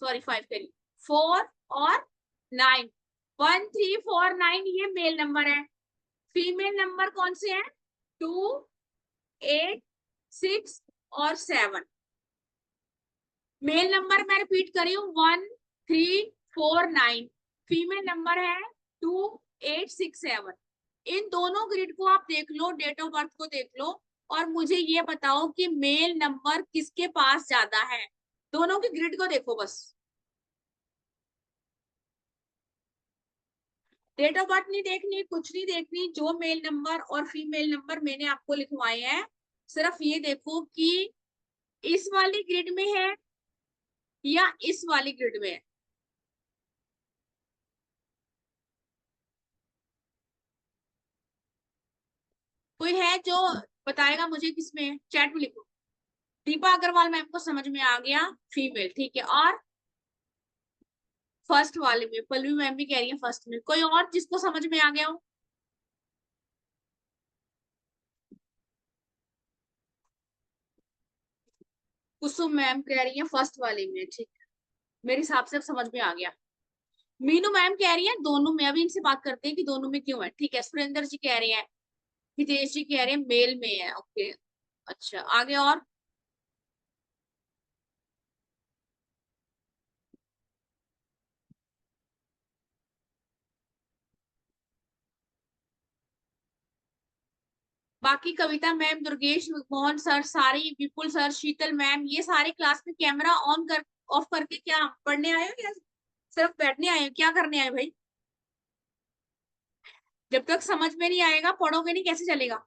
सॉरी 5 करी 4 और 9। 1 3 4 9 ये मेल नंबर है। फीमेल नंबर कौन से हैं? 2 8 6 और 7। मेल नंबर मैं रिपीट कर रही हूँ 1 3 4 9, फीमेल नंबर है 2 8 6 7। इन दोनों ग्रिड को आप देख लो, डेट ऑफ बर्थ को देख लो, और मुझे ये बताओ कि मेल नंबर किसके पास ज्यादा है। दोनों की ग्रिड को देखो बस। डेट ऑफ बर्थ नहीं देखनी, कुछ नहीं देखनी, जो मेल नंबर और फीमेल नंबर मैंने आपको लिखवाए हैं, सिर्फ ये देखो कि इस वाली ग्रिड में है या इस वाली ग्रिड में है। कोई है जो बताएगा मुझे किसमें है? चैट में लिखो। दीपा अग्रवाल मैम को समझ में आ गया, फीमेल, ठीक है। और फर्स्ट वाले में पल्लवी मैम भी कह रही है फर्स्ट में। कोई और जिसको समझ में आ गया हो? कुसुम मैम कह रही है फर्स्ट वाले में, ठीक है, मेरे हिसाब से अब समझ में आ गया। मीनू मैम कह रही है दोनों में। अभी इनसे बात करते हैं कि दोनों में क्यों है, ठीक है। सुरेंद्र जी कह रहे हैं, हितेश जी कह रहे हैं मेल में है, ओके। अच्छा, आगे और? बाकी कविता मैम, दुर्गेश मोहन सर, सारी, विपुल सर, शीतल मैम, ये सारे क्लास में कैमरा ऑन कर ऑफ करके क्या पढ़ने आए हो या सिर्फ बैठने आए हो? क्या करने आए भाई? जब तक समझ में नहीं आएगा पढ़ोगे नहीं, कैसे चलेगा?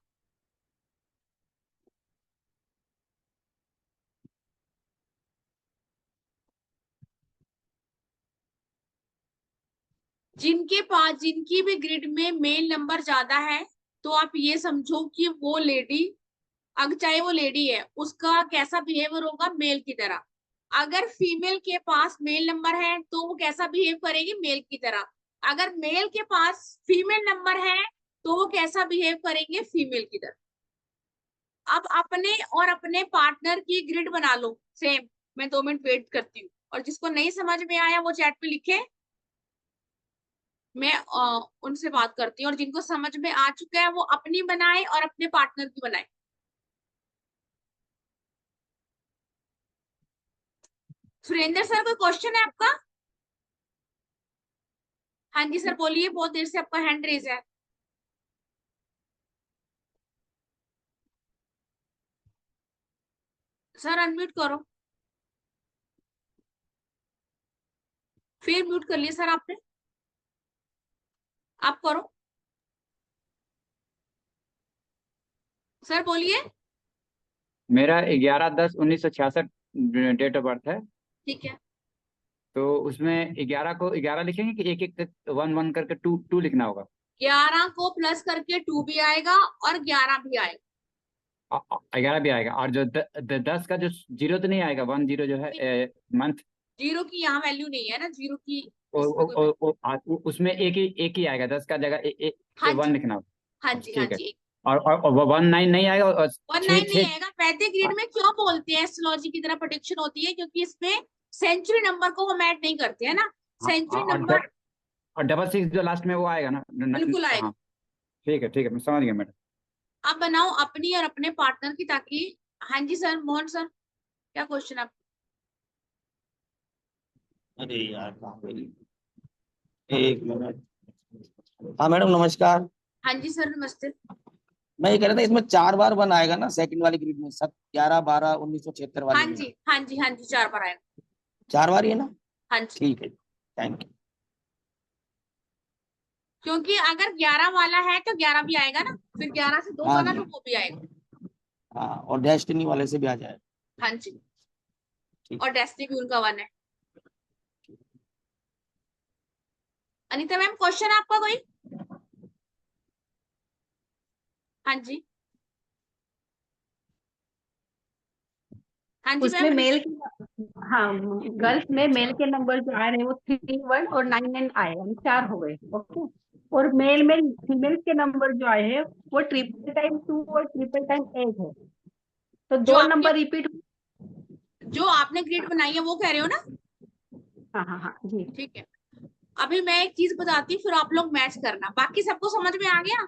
जिनके पास, जिनकी भी ग्रिड में मेल नंबर ज्यादा है, तो आप ये समझो कि वो लेडी, अगर चाहे वो लेडी है, उसका कैसा बिहेवियर होगा? मेल की तरह। अगर फीमेल के पास मेल नंबर है तो वो कैसा बिहेव करेगी? मेल की तरह। अगर मेल के पास फीमेल नंबर है तो वो कैसा बिहेव करेंगे? फीमेल की तरह। अब अपने और अपने पार्टनर की ग्रिड बना लो सेम। मैं 2 मिनट वेट करती हूँ, और जिसको नहीं समझ में आया वो चैट पे लिखे, मैं उनसे बात करती हूँ। और जिनको समझ में आ चुका है वो अपनी बनाए और अपने पार्टनर की बनाए। सुरेंद्र सर, कोई क्वेश्चन है आपका? हाँ जी सर बोलिए, बहुत देर से आपका हैंड रेज है। सर अनम्यूट करो। फिर म्यूट कर लिया सर आपने, आप करो। सर बोलिए। मेरा 11/10/1966 डेट ऑफ बर्थ है। ठीक है, तो उसमें 11 को 11 लिखेंगे कि एक एक 1 1 करके टू टू लिखना होगा? 11 को प्लस करके 2 भी आएगा और 11 भी आएगा। 11 भी आएगा। और जो 10 का जो जीरो तो नहीं आएगा, 10 जो है मंथ? जीरो की यहाँ वैल्यू नहीं है ना, जीरो की उसमें एक ही आएगा, 10 का जगह हाँ वन जी, लिखना होगा। हाँ जी, हाँ ठीक है। जी। और 19 नहीं आएगा, और 19 नहीं आएगा। वैदिक ग्रिड में क्यों बोलते हैं एस्ट्रोलॉजी की तरह प्रेडिक्शन होती है? क्योंकि इसमें सेंचुरी नंबर को हम ऐड नहीं करते है ना। सेंचुरी नंबर और 66 जो लास्ट में वो आएगा ना? बिल्कुल आएगा। हाँ ठीक है, मैं समझ गया मैडम। आप बनाओ अपनी और अपने पार्टनर की, ताकि। हाँ जी सर, मोहन सर, क्या क्वेश्चन आप? अरे यार कहाँ गई? एक मिनट। हाँ मैडम नमस्कार। हाँ जी सर, नमस्ते। मैं ये कह रहा था, इसमें 4 बार 1 आएगा ना सेकंड वाली ग्रिड में, 11/12/1976 हाँ वाली में? जी, हाँ जी, हाँ जी, 4 बार आएगा। 4 बार ही है ना? हाँ जी, ठीक है, थैंक यू। क्योंकि अगर 11 वाला है तो 11 भी आएगा ना, फिर 11 से 2 हाँ बना जी, तो वो भी आएगा। हाँ, और डेस्टिनी वाले से भी आ जाएगा। हाँ जी, ठीक। और डेस्टिनी भी उनका 1 है। अनीता मैम, क्वेश्चन आपका कोई? हाँ जी, हाँ जी उसमें मैम। मेल के, हाँ, गर्ल्स में मेल के नंबर जो आ रहे हैं वो 3 1 और 9 9 आए, हम 4 हो गए। ओके। और मेल में फीमेल के नंबर जो आए हैं वो 2 और 8 है। तो जो 2 आपने नंबर रिपीट। जो आपने ग्रिड बनाई है वो कह रहे हो ना? हाँ हाँ हाँ जी। ठीक है, अभी मैं एक चीज बताती हूँ, फिर आप लोग मैच करना। बाकी सबको समझ में आ गया?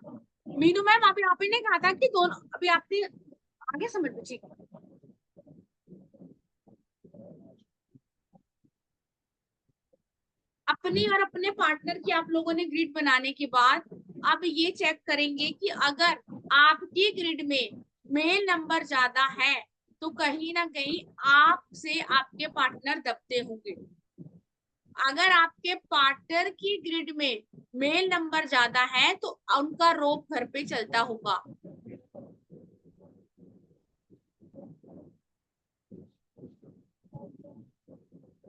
मीनू मैम, अभी आप ही ने कहा था कि दोनों, अभी आपने आगे समझ में? ठीक है। अपनी और अपने पार्टनर की आप लोगों ने ग्रिड बनाने के बाद अब ये चेक करेंगे कि अगर आपकी ग्रिड में मेल नंबर ज्यादा है तो कहीं ना कहीं आपसे आपके पार्टनर दबते होंगे। अगर आपके पार्टनर की ग्रिड में मेल नंबर ज्यादा है तो उनका रोप घर पे चलता होगा।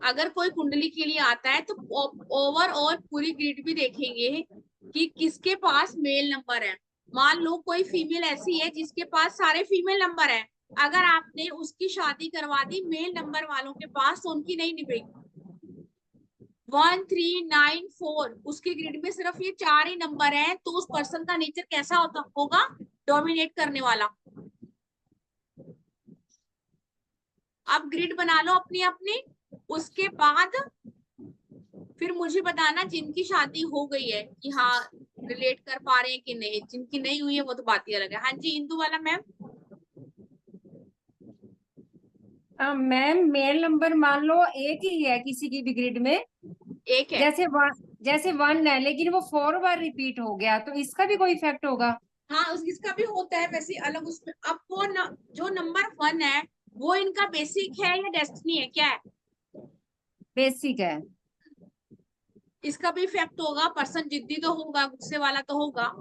अगर कोई कुंडली के लिए आता है तो ओवरऑल पूरी ग्रिड भी देखेंगे कि किसके पास मेल नंबर है। मान लो कोई फीमेल ऐसी है जिसके पास सारे फीमेल नंबर है, अगर आपने उसकी शादी करवा दी मेल नंबर वालों के पास तो उनकी नहीं निभेगी। 1 3 9 4 उसकी ग्रिड में सिर्फ ये 4 ही नंबर है, तो उस पर्सन का नेचर कैसा होगा? डोमिनेट करने वाला। अब ग्रिड बना लो अपनी अपनी, उसके बाद फिर मुझे बताना जिनकी शादी हो गई है कि हाँ रिलेट कर पा रहे हैं कि नहीं, जिनकी नहीं हुई है वो तो बात ही अलग है। हाँ जी इंदु वाला मैम। मैम मेल नंबर मान लो एक ही है किसी की भी ग्रिड में, एक है जैसे 1 है लेकिन वो 4 बार रिपीट हो गया, तो इसका भी कोई इफेक्ट होगा? हाँ इसका भी होता है वैसे अलग उसमें। अब वो जो नंबर 1 है वो इनका बेसिक है या डेस्टिनी है, क्या है? बेसिक है। इसका भी इफेक्ट होगा। पर्सन जिद्दी तो होगा, गुस्से वाला तो होगा।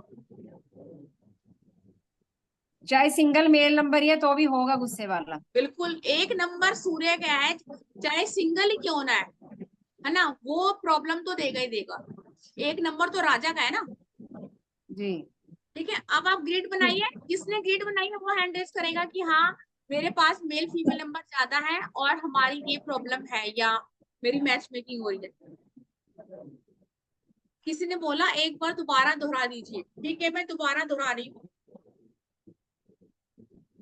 चाहे सिंगल मेल नंबर है तो भी होगा गुस्से वाला। बिल्कुल, एक नंबर सूर्य का है चाहे सिंगल ही क्यों ना है ना, वो प्रॉब्लम तो देगा ही देगा। एक नंबर तो राजा का है ना जी। ठीक है। अब आप ग्रिड बनाइए, जिसने ग्रिड बनाई है वो हैंड रेज करेगा कि हाँ मेरे पास मेल फीमेल नंबर ज्यादा है और हमारी ये प्रॉब्लम है या मेरी मैच मेकिंग हो रही है। किसी ने बोला एक बार दोबारा दोहरा दीजिए, ठीक है मैं दोबारा दोहरा रही हूँ।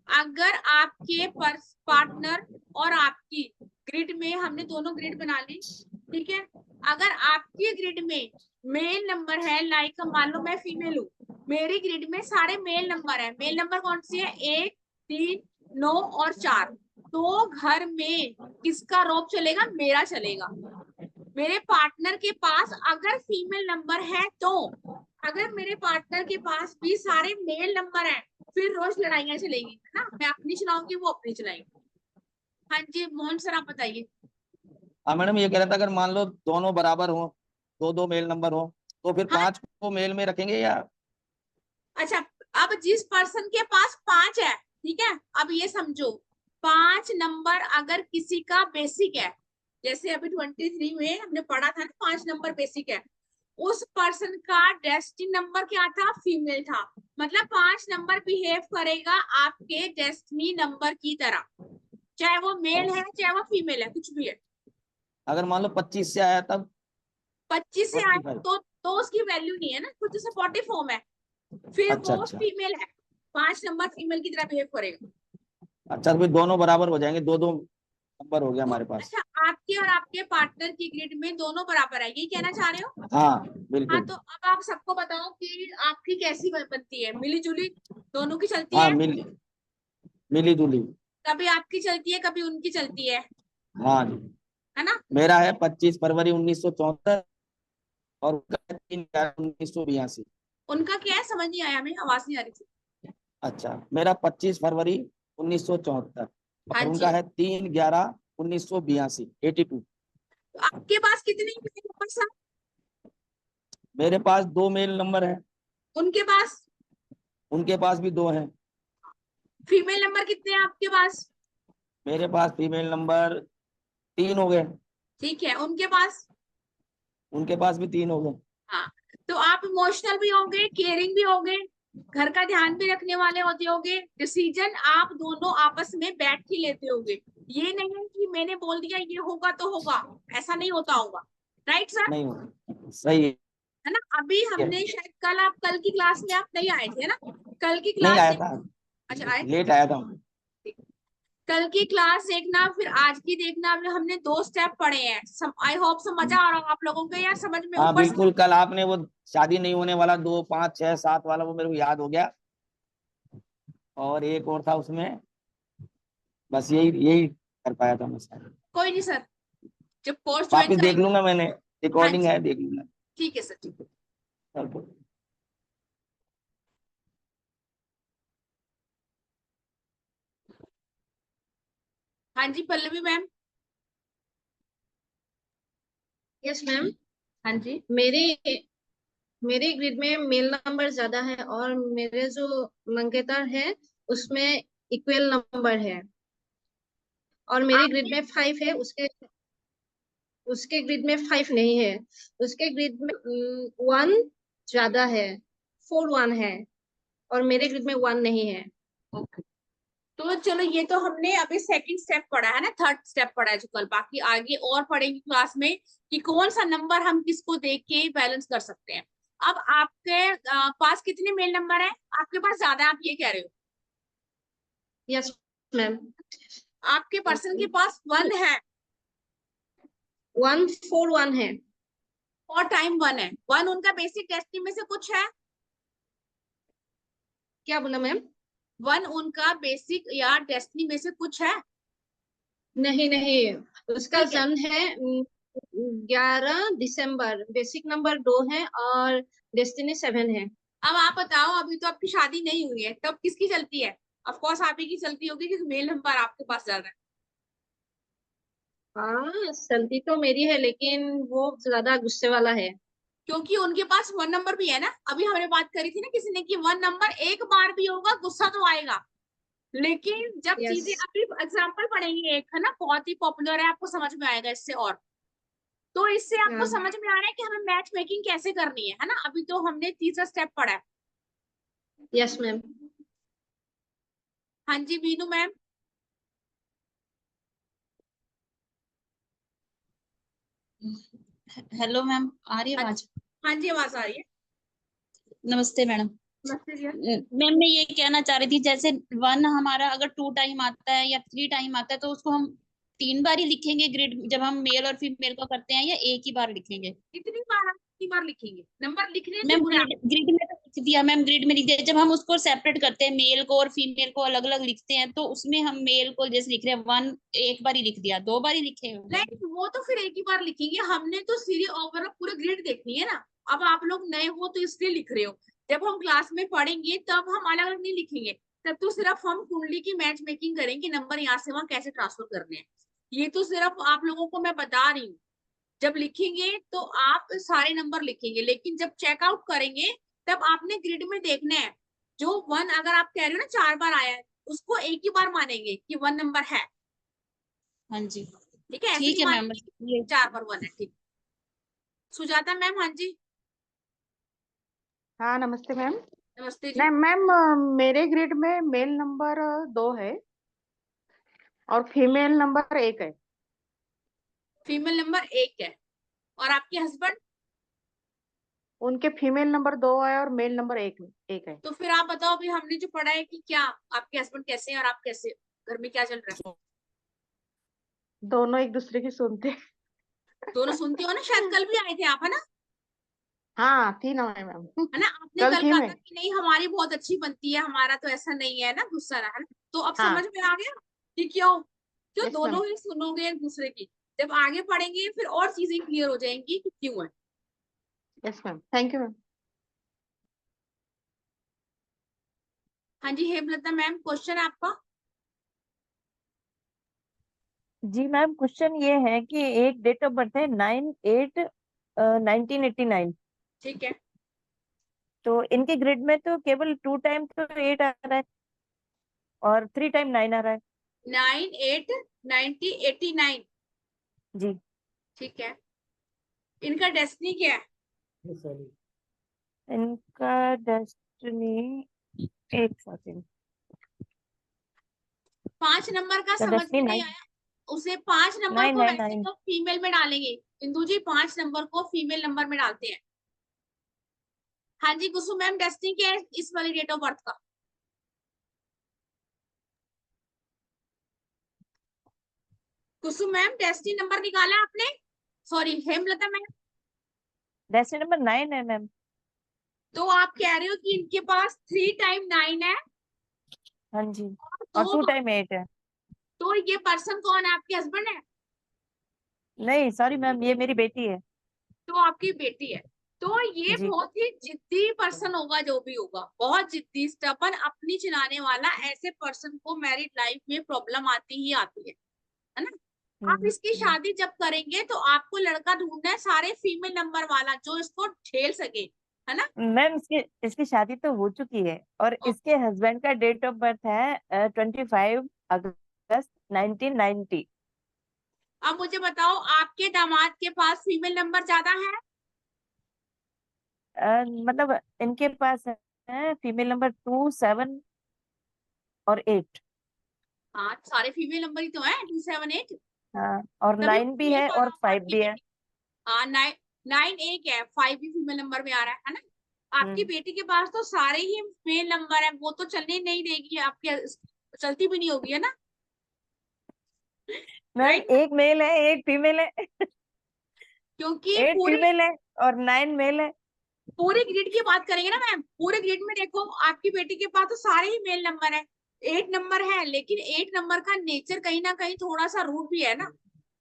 अगर आपके पार्टनर और आपकी ग्रिड में, हमने दोनों ग्रिड बना ली ठीक है, अगर आपकी ग्रिड में मेल नंबर है, लाइक मान लो मैं फीमेल हूँ, मेरी ग्रिड में सारे मेल नंबर है। मेल नंबर कौन सी है? 1 3 9 और 4। तो घर में किसका रोप चलेगा? मेरा चलेगा। मेरे पार्टनर के पास अगर फीमेल नंबर है तो, अगर मेरे पार्टनर के पास भी सारे मेल नंबर हैं फिर रोज लड़ाइयां चलेंगी है ना, मैं अपनी चलाऊंगी वो अपनी चलाएंगे। हाँ जी मोहन सर आप बताइए। हाँ मैडम, ये कह रहा था अगर मान लो दोनों बराबर हो, दो दो मेल नंबर हो, तो फिर हाँ 5 को मेल में रखेंगे या? अच्छा, अब जिस पर्सन के पास 5 है ठीक है, अब ये समझो 5 नंबर अगर किसी का बेसिक है, जैसे अभी 23 में हमने पढ़ा था ना 5 नंबर बेसिक है, उस पर्सन का डेस्टिनी नंबर क्या था? फीमेल था। मतलब 5 नंबर बिहेव करेगा आपके डेस्टिनी नंबर की तरह, चाहे वो मेल है चाहे वो फीमेल है, कुछ भी है। अगर मान लो 25 से आया तब? 25 से आए 25। तो उसकी वैल्यू नहीं है ना, कुछ सपोर्टिव फॉर्म है, फिर अच्छा वो अच्छा फीमेल है, 5 नंबर फीमेल की तरह बिहेव करेगा। अच्छा, तो फिर दोनों बराबर हो जाएंगे, दो दो नंबर हो गया हमारे पास। अच्छा, आपके और आपके पार्टनर की ग्रिड में दोनों बराबर है, यही कहना चाह रहे हो? हाँ हाँ बिल्कुल। तो अब आप सबको बताओ कि आपकी कैसी बनती है? मिली जुली दोनों की चलती हाँ है? मिली जुली। कभी आपकी चलती है कभी उनकी चलती हाँ जी। है ना? मेरा है 25 फरवरी 1974 और उनका है 3/11/1982। उनका क्या है समझ नहीं आया, हमें आवाज नहीं आ रही थी। अच्छा, मेरा 25 फरवरी 1974 हाँ और उनका जी, है 3/11/1982, 82। तो आपके पास कितने नंबर सर? मेरे पास 2 मेल नंबर है, उनके पास उनके पास भी 2 हैं। फीमेल नंबर कितने हैं आपके पास? मेरे पास फीमेल नंबर 3 हो गए, ठीक है, उनके पास? उनके पास भी 3 हो गए। हाँ, तो आप इमोशनल भी होंगे, केयरिंग भी होंगे, घर का ध्यान भी रखने वाले होते होंगे, डिसीजन आप दोनों आपस में बैठ के लेते होंगे। ये नहीं है कि मैंने बोल दिया ये होगा तो होगा, ऐसा नहीं होता होगा। Right sir? नहीं हो सही है ना? अभी है। हमने शायद कल की क्लास में आप नहीं आए थे है ना? कल की नहीं क्लास आया एक, था, अच्छा आए लेट आया था। थे? कल की क्लास देखना फिर आज की देखना, अभी हमने 2 स्टेप पढ़े हैं। आई होप समझ आ रहा होगा आप लोगों को, या समझ में हाँ ऊपर से? बिल्कुल, कल आपने वो शादी नहीं होने वाला 2 5 6 7 वाला वो मेरे को याद हो गया, और एक और था उसमें, बस यही यही कर पाया था मैं शायद। कोई नहीं सर, जब कोर्स ज्वाइन वापिस देख करेंगे। लूंगा, मैंने हाँ रिकॉर्डिंग जी है, देख लूंगा। ठीक है सर, ठीक है। चलो। हाँ जी पल्लवी मैम। यस मैम, हाँ जी, मेरे मेरे ग्रिड में मेल नंबर ज्यादा है और मेरे जो मंगेतर है उसमें इक्वल नंबर है, और मेरे ग्रिड आपने में 5 है, उसके उसके ग्रिड में 5 नहीं है, उसके ग्रिड में 1 ज्यादा है, 4 1 है, और मेरे ग्रिड में 1 नहीं है। ओके। तो चलो ये तो हमने अभी सेकंड स्टेप पढ़ा है ना, थर्ड स्टेप पढ़ा है जो कल, बाकी आगे और पढ़ेंगे क्लास में कि कौन सा नंबर हम किसको देख के बैलेंस कर सकते हैं। अब आपके पास कितने मेल नंबर है? आपके पास ज्यादा है, आप ये कह रहे हो? यस मैम, आपके पर्सन के पास 1 है 1 4 1 है। और टाइम 1 है। 1 उनका बेसिक डेस्टिनी में से कुछ है? क्या बोला मैम? 1 उनका बेसिक या डेस्टिनी में से कुछ है? नहीं नहीं, उसका ठीक है। जन्म है 11 दिसंबर, बेसिक नंबर 2 है और डेस्टिनी 7 है। अब आप बताओ, अभी तो आपकी शादी नहीं हुई है, तब किसकी चलती है? ऑफ कोर्स आप ही की चलती होगी क्योंकि मेल नंबर आपके पास ज्यादा है। हाँ, चलती तो मेरी है लेकिन वो ज्यादा गुस्से वाला है। क्योंकि उनके पास 1 नंबर भी है ना। अभी हमने बात करी थी ना किसी ने कि 1 नंबर एक बार भी होगा गुस्सा तो आएगा, लेकिन जब यस चीजें, अभी एग्जाम्पल पढ़ेंगे एक है ना, बहुत ही पॉपुलर है, आपको समझ में आएगा इससे। और तो इससे आपको समझ में आ रहा है कि हमें मैच मेकिंग कैसे करनी है ना। अभी तो हमने तीसरा स्टेप पढ़ा है। Yes ma'am. हाँ जी वीनू मैम। हेलो मैम, आ रही है हाँ आवाज? हाँ जी, आवाज आ रही है। नमस्ते मैडम। नमस्ते जी। मैम मैं ये कहना चाह रही थी, जैसे 1 हमारा अगर 2 टाइम आता है या 3 टाइम आता है तो उसको हम 3 बार ही लिखेंगे ग्रिड जब हम मेल और फीमेल को करते हैं, या एक ही बार लिखेंगे? कितनी बार, कितनी बार लिखेंगे? नंबर लिखने से मैम बुरा। ग्रिड में तो लिख दिया मैम, ग्रिड में लिख दिया। जब हम उसको सेपरेट करते हैं, मेल को और फीमेल को अलग अलग लिखते हैं, तो उसमें हम मेल को जैसे लिख रहे हैं 1 एक बार ही लिख दिया, 2 बार ही लिखेंगे? नहीं, वो तो फिर एक ही बार लिखेंगे। हमने तो सीरी ओवरऑल पूरे ग्रिड देखनी है ना। अब आप लोग नए हो तो इसलिए लिख रहे हो। जब हम क्लास में पढ़ेंगे तब हम अलग अलग नहीं लिखेंगे। तब तो सिर्फ हम कुंडली की मैच मेकिंग करेंगे, नंबर यहाँ से वहां कैसे ट्रांसफर करने हैं। ये तो सिर्फ आप लोगों को मैं बता रही हूँ। जब लिखेंगे तो आप सारे नंबर लिखेंगे, लेकिन जब चेकआउट करेंगे तब आपने ग्रिड में देखना है। जो 1 अगर आप कह रहे हो ना 4 बार आया है, उसको एक ही बार मानेंगे कि 1 नंबर है। हाँ जी, ठीक है, ऐसे ठीक नहीं है मैम। मानेंगे 4 बार 1 है। ठीक। सुजाता मैम। हाँ जी, हाँ नमस्ते मैम। नमस्ते जी। नहीं मैम, मेरे ग्रिड में मेल नंबर 2 है और फीमेल नंबर 1 है। फीमेल नंबर 1 है। और आपके हस्बैंड? उनके फीमेल नंबर 2 है और मेल नंबर 1 है। तो फिर आप बताओ, अभी हमने जो पढ़ा है कि क्या आपके हस्बैंड कैसे हैं और आप कैसे, घर में क्या चल रहा है? दोनों एक दूसरे की सुनते हैं। दोनों सुनते हो ना? शायद कल भी आए थे आप, है ना? हाँ थी ना मैम। है ना, आपने कल कल थी कहा मैं। था कि नहीं हमारी बहुत अच्छी बनती है, हमारा तो ऐसा नहीं है ना, गुस्सा रहा है ना। तो अब समझ हाँ में आ गया कि क्यों क्यों यस मैम। दोनों ही सुनोगे एक दूसरे की। जब आगे पढ़ेंगे फिर और चीजें क्लियर हो जाएंगी कि क्यों है। Yes ma'am, thank you ma'am. हाँ जी हेमलता मैम, क्वेश्चन आपका। जी मैम, क्वेश्चन ये है कि एक डेट ऑफ बर्थ है 9/8/1989। ठीक है। तो इनके ग्रिड में तो केवल 2 टाइम तो 8 आ रहा है और 3 टाइम 9 आ रहा है। 9/8/1989। जी। ठीक है। इनका डेस्टिनी क्या है? इनका डेस्टिनी, एक सेकंड। 5 नंबर का समझ में डेस्टिनी नहीं 9 आया? उसे 5 नंबर 9 को 9 वैसे 9। तो फीमेल में डालेंगे। इंदु जी 5 नंबर को फीमेल नंबर में डालते हैं। हाँ जी कुसुम मैम, डेस्टिनी क्या है इस वाली डेट ऑफ बर्थ का? कुसुम मैम, डेस्टिनी नंबर निकाला आपने? Sorry Hemlata ma'am. Destiny number 9 है मैम। तो आप कह रहे हो कि इनके पास 3 टाइम 9 है हाँ जी, और और 2 2। टाइम 8 है। तो ये पर्सन कौन है? आपके हस्बैंड है? नहीं सॉरी मैम, ये मेरी बेटी है। तो आपकी बेटी है। तो ये जी। बहुत ही जिद्दी पर्सन होगा, जो भी होगा बहुत जिद्दी, स्टबन, अपनी चिनाने वाला। ऐसे पर्सन को मैरिड लाइफ में प्रॉब्लम आती ही आती है ना। आप इसकी शादी जब करेंगे तो आपको लड़का ढूंढना है सारे फीमेल नंबर वाला जो इसको झेल सके, है ना। मैम इसकी इसकी शादी तो हो चुकी है और इसके हस्बैंड का डेट ऑफ बर्थ है 25 अगस्त 1990। अब मुझे बताओ आपके दामाद के पास फीमेल नंबर ज्यादा है? मतलब इनके पास है फीमेल नंबर 2, 7 और 8। हाँ सारे फीमेल नंबर ही तो है 2, 7, 8। हाँ और तभी 9 भी ये है कहा और 5 आपकी भी है। बेटी, हाँ 9 एक है, 5 भी फीमेल नंबर में आ रहा है ना। आपकी बेटी के पास तो सारे ही मेल नंबर है, वो तो चलने नहीं देगी आपके, चलती भी नहीं होगी, है ना। मैम राइट, एक मेल है, एक फीमेल है। क्योंकि 8 पूरे फीमेल है और 9 मेल है। पूरे ग्रिड की बात करेंगे ना मैम, पूरे ग्रिड में देखो आपकी बेटी के पास तो सारे ही मेल नंबर है, 8 नंबर है, लेकिन 8 नंबर का नेचर कहीं ना कहीं थोड़ा सा रूड भी है ना।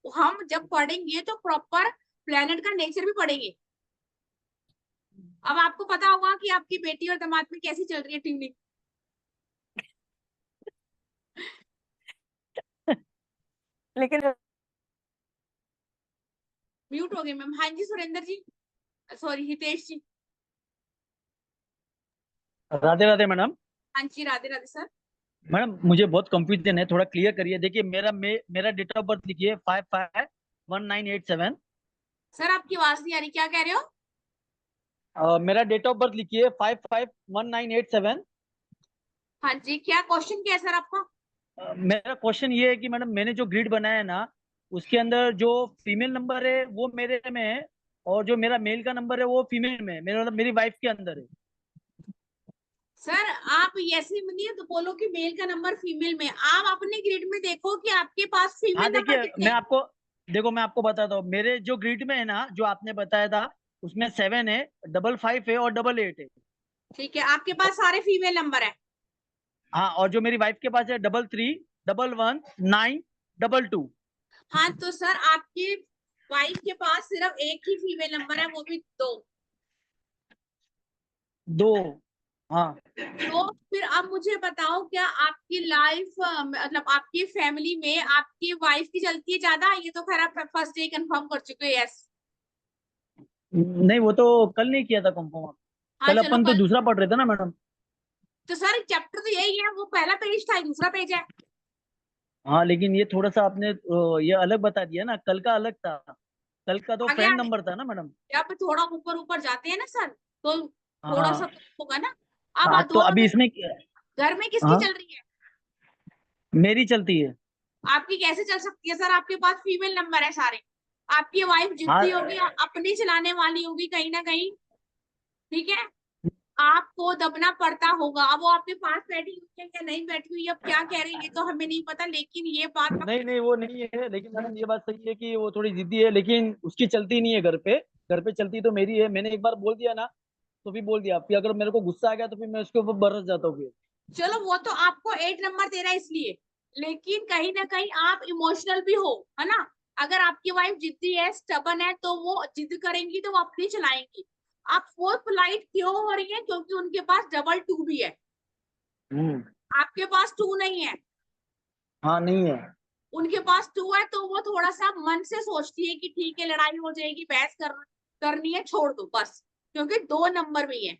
तो हम जब पढ़ेंगे तो प्रॉपर प्लेनेट का नेचर भी पढ़ेंगे। अब आपको पता होगा कि आपकी बेटी और दामाद में कैसी चल रही है ट्यूनिंग। लेकिन म्यूट हो गए मैम। हाँ जी सुरेंद्र जी, सॉरी हितेश जी। राधे राधे मैडम। हाँ जी राधे राधे सर। मैडम मुझे बहुत कंफ्यूजन है, थोड़ा क्लियर करिए। देखिए मेरा डेट ऑफ बर्थ लिखिए 551987। सर आपकी आवाज नहीं आ रही, क्या कह रहे हो? मेरा डेट ऑफ बर्थ लिखिए 551987। हाँ जी, क्या क्वेश्चन क्या है सर आपका? मेरा क्वेश्चन ये है कि मैडम मैंने जो ग्रिड बनाया है ना, उसके अंदर जो फीमेल नंबर है वो मेरे में है, और जो मेरा मेल का नंबर है वो फीमेल में है, मेरे मतलब मेरी वाइफ के अंदर है। सर आप ऐसे नहीं तो बोलो कि मेल का नंबर फीमेल में, आप अपने ग्रिड में देखो कि आपके पास हाँ फीमेल नंबर देखिए, कितने मैं हैं। आपको देखो मैं आपको बताता हूँ, मेरे जो ग्रिड में है ना, जो आपने बताया था, उसमें 7 है, 55 है और 88 है। ठीक है, आपके पास सारे फीमेल नंबर है। हाँ, और जो मेरी वाइफ के पास है 33, 11, 9, 22। हाँ तो सर आपकी वाइफ के पास सिर्फ एक ही फीमेल नंबर है, वो भी 2। 2। हाँ। तो फिर अब मुझे बताओ, क्या आपकी लाइफ मतलब आपकी फैमिली में आपकी वाइफ की चलती है ज्यादा? ये तो खैर आप फर्स्ट डे कंफर्म कर चुके हो, यस। नहीं, वो तो कल नहीं किया था कंफर्म। हाँ कल चलो अपन तो कल, दूसरा पढ़ रहे थे ना मैडम। तो सर चैप्टर तो यही है, वो पहला पेज था, ये दूसरा पेज है। हाँ लेकिन ये थोड़ा सा आपने ये अलग बता दिया ना, कल का अलग था। कल का तो आगे फ्रेंड आगे नंबर था ना मैडम। जब थोड़ा ऊपर ऊपर जाते हैं ना सर, तो थोड़ा सा हाँ। तो होगा ना। अब हाँ तो दोनों अभी में इसमें घर में किसकी हाँ, चल रही है? मेरी चलती है। आपकी कैसे चल सकती है सर? आपके पास फीमेल नंबर है सारे। आपकी वाइफ जिद्दी हाँ होगी, अपनी चलाने वाली होगी कहीं ना कहीं, ठीक है। आपको दबना पड़ता होगा। अब वो आपके पास बैठी हुई है या नहीं बैठी हुई है, अब क्या कह रही है ये तो हमें नहीं पता, लेकिन ये बात नहीं नहीं, वो नहीं है, लेकिन मैडम ये बात सही है कि वो थोड़ी जिद्दी है, लेकिन उसकी चलती नहीं है घर पे। घर पे चलती तो मेरी है। मैंने एक बार बोल दिया ना, तो भी बोल दिया, फिर अगर मेरे को गुस्सा आ गया तो फिर मैं उसके ऊपर बरस जाता हूँ फिर। चलो वो तो आपको 8 नंबर दे रहा है इसलिए, लेकिन कहीं ना कहीं आप इमोशनल भी हो, है ना। अगर आपकी वाइफ जिद्दी है, स्टबन है, तो वो जिद करेंगी तो वो अपनी चलाएंगी। आप फोर्थ पोलाइट क्यों हो रही है? क्योंकि उनके पास डबल 2 भी है, हम्म। आपके पास 2 नहीं है। हाँ नहीं है। उनके पास 2 है, तो वो थोड़ा सा मन से सोचती है कि ठीक है लड़ाई हो जाएगी, बहस करनी है, छोड़ दो बस, क्योंकि 2 नंबर में है।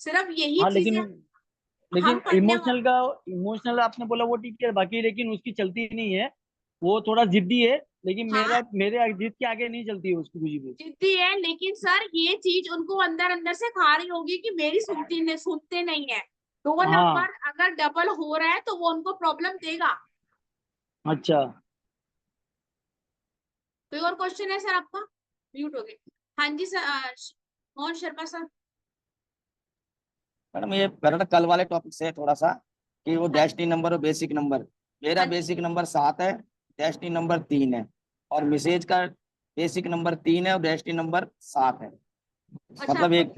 सिर्फ यही हाँ चीजें हम लेकिन पढ़ने वाले। इमोशनल आपने बोला वो ठीक है, बाकी लेकिन उसकी चलती नहीं है। वो थोड़ा जिद्दी है, लेकिन हाँ मेरे जिद के आगे नहीं चलती है उसकी कुछ भी। जिद्दी है, लेकिन सर ये चीज उनको अंदर अंदर से खा रही होगी कि मेरी सुनते नहीं है। 2 हाँ। नंबर अगर डबल हो रहा है तो वो उनको प्रॉब्लम देगा। अच्छा। कोई और क्वेश्चन है सर आपका? म्यूट हो गए। हाँ जी sir, Mohan Sharma sir. Madam ये मेरा कल वाले टॉपिक से है थोड़ा सा, कि वो हाँ डेस्टिनी नंबर और बेसिक नंबर। मेरा हाँ जी। बेसिक नंबर 7 है, डेस्टिनी नंबर 3 है, और मिसेज का बेसिक नंबर 3 है और डेस्टिनी नंबर 7 है। अच्छा मतलब एक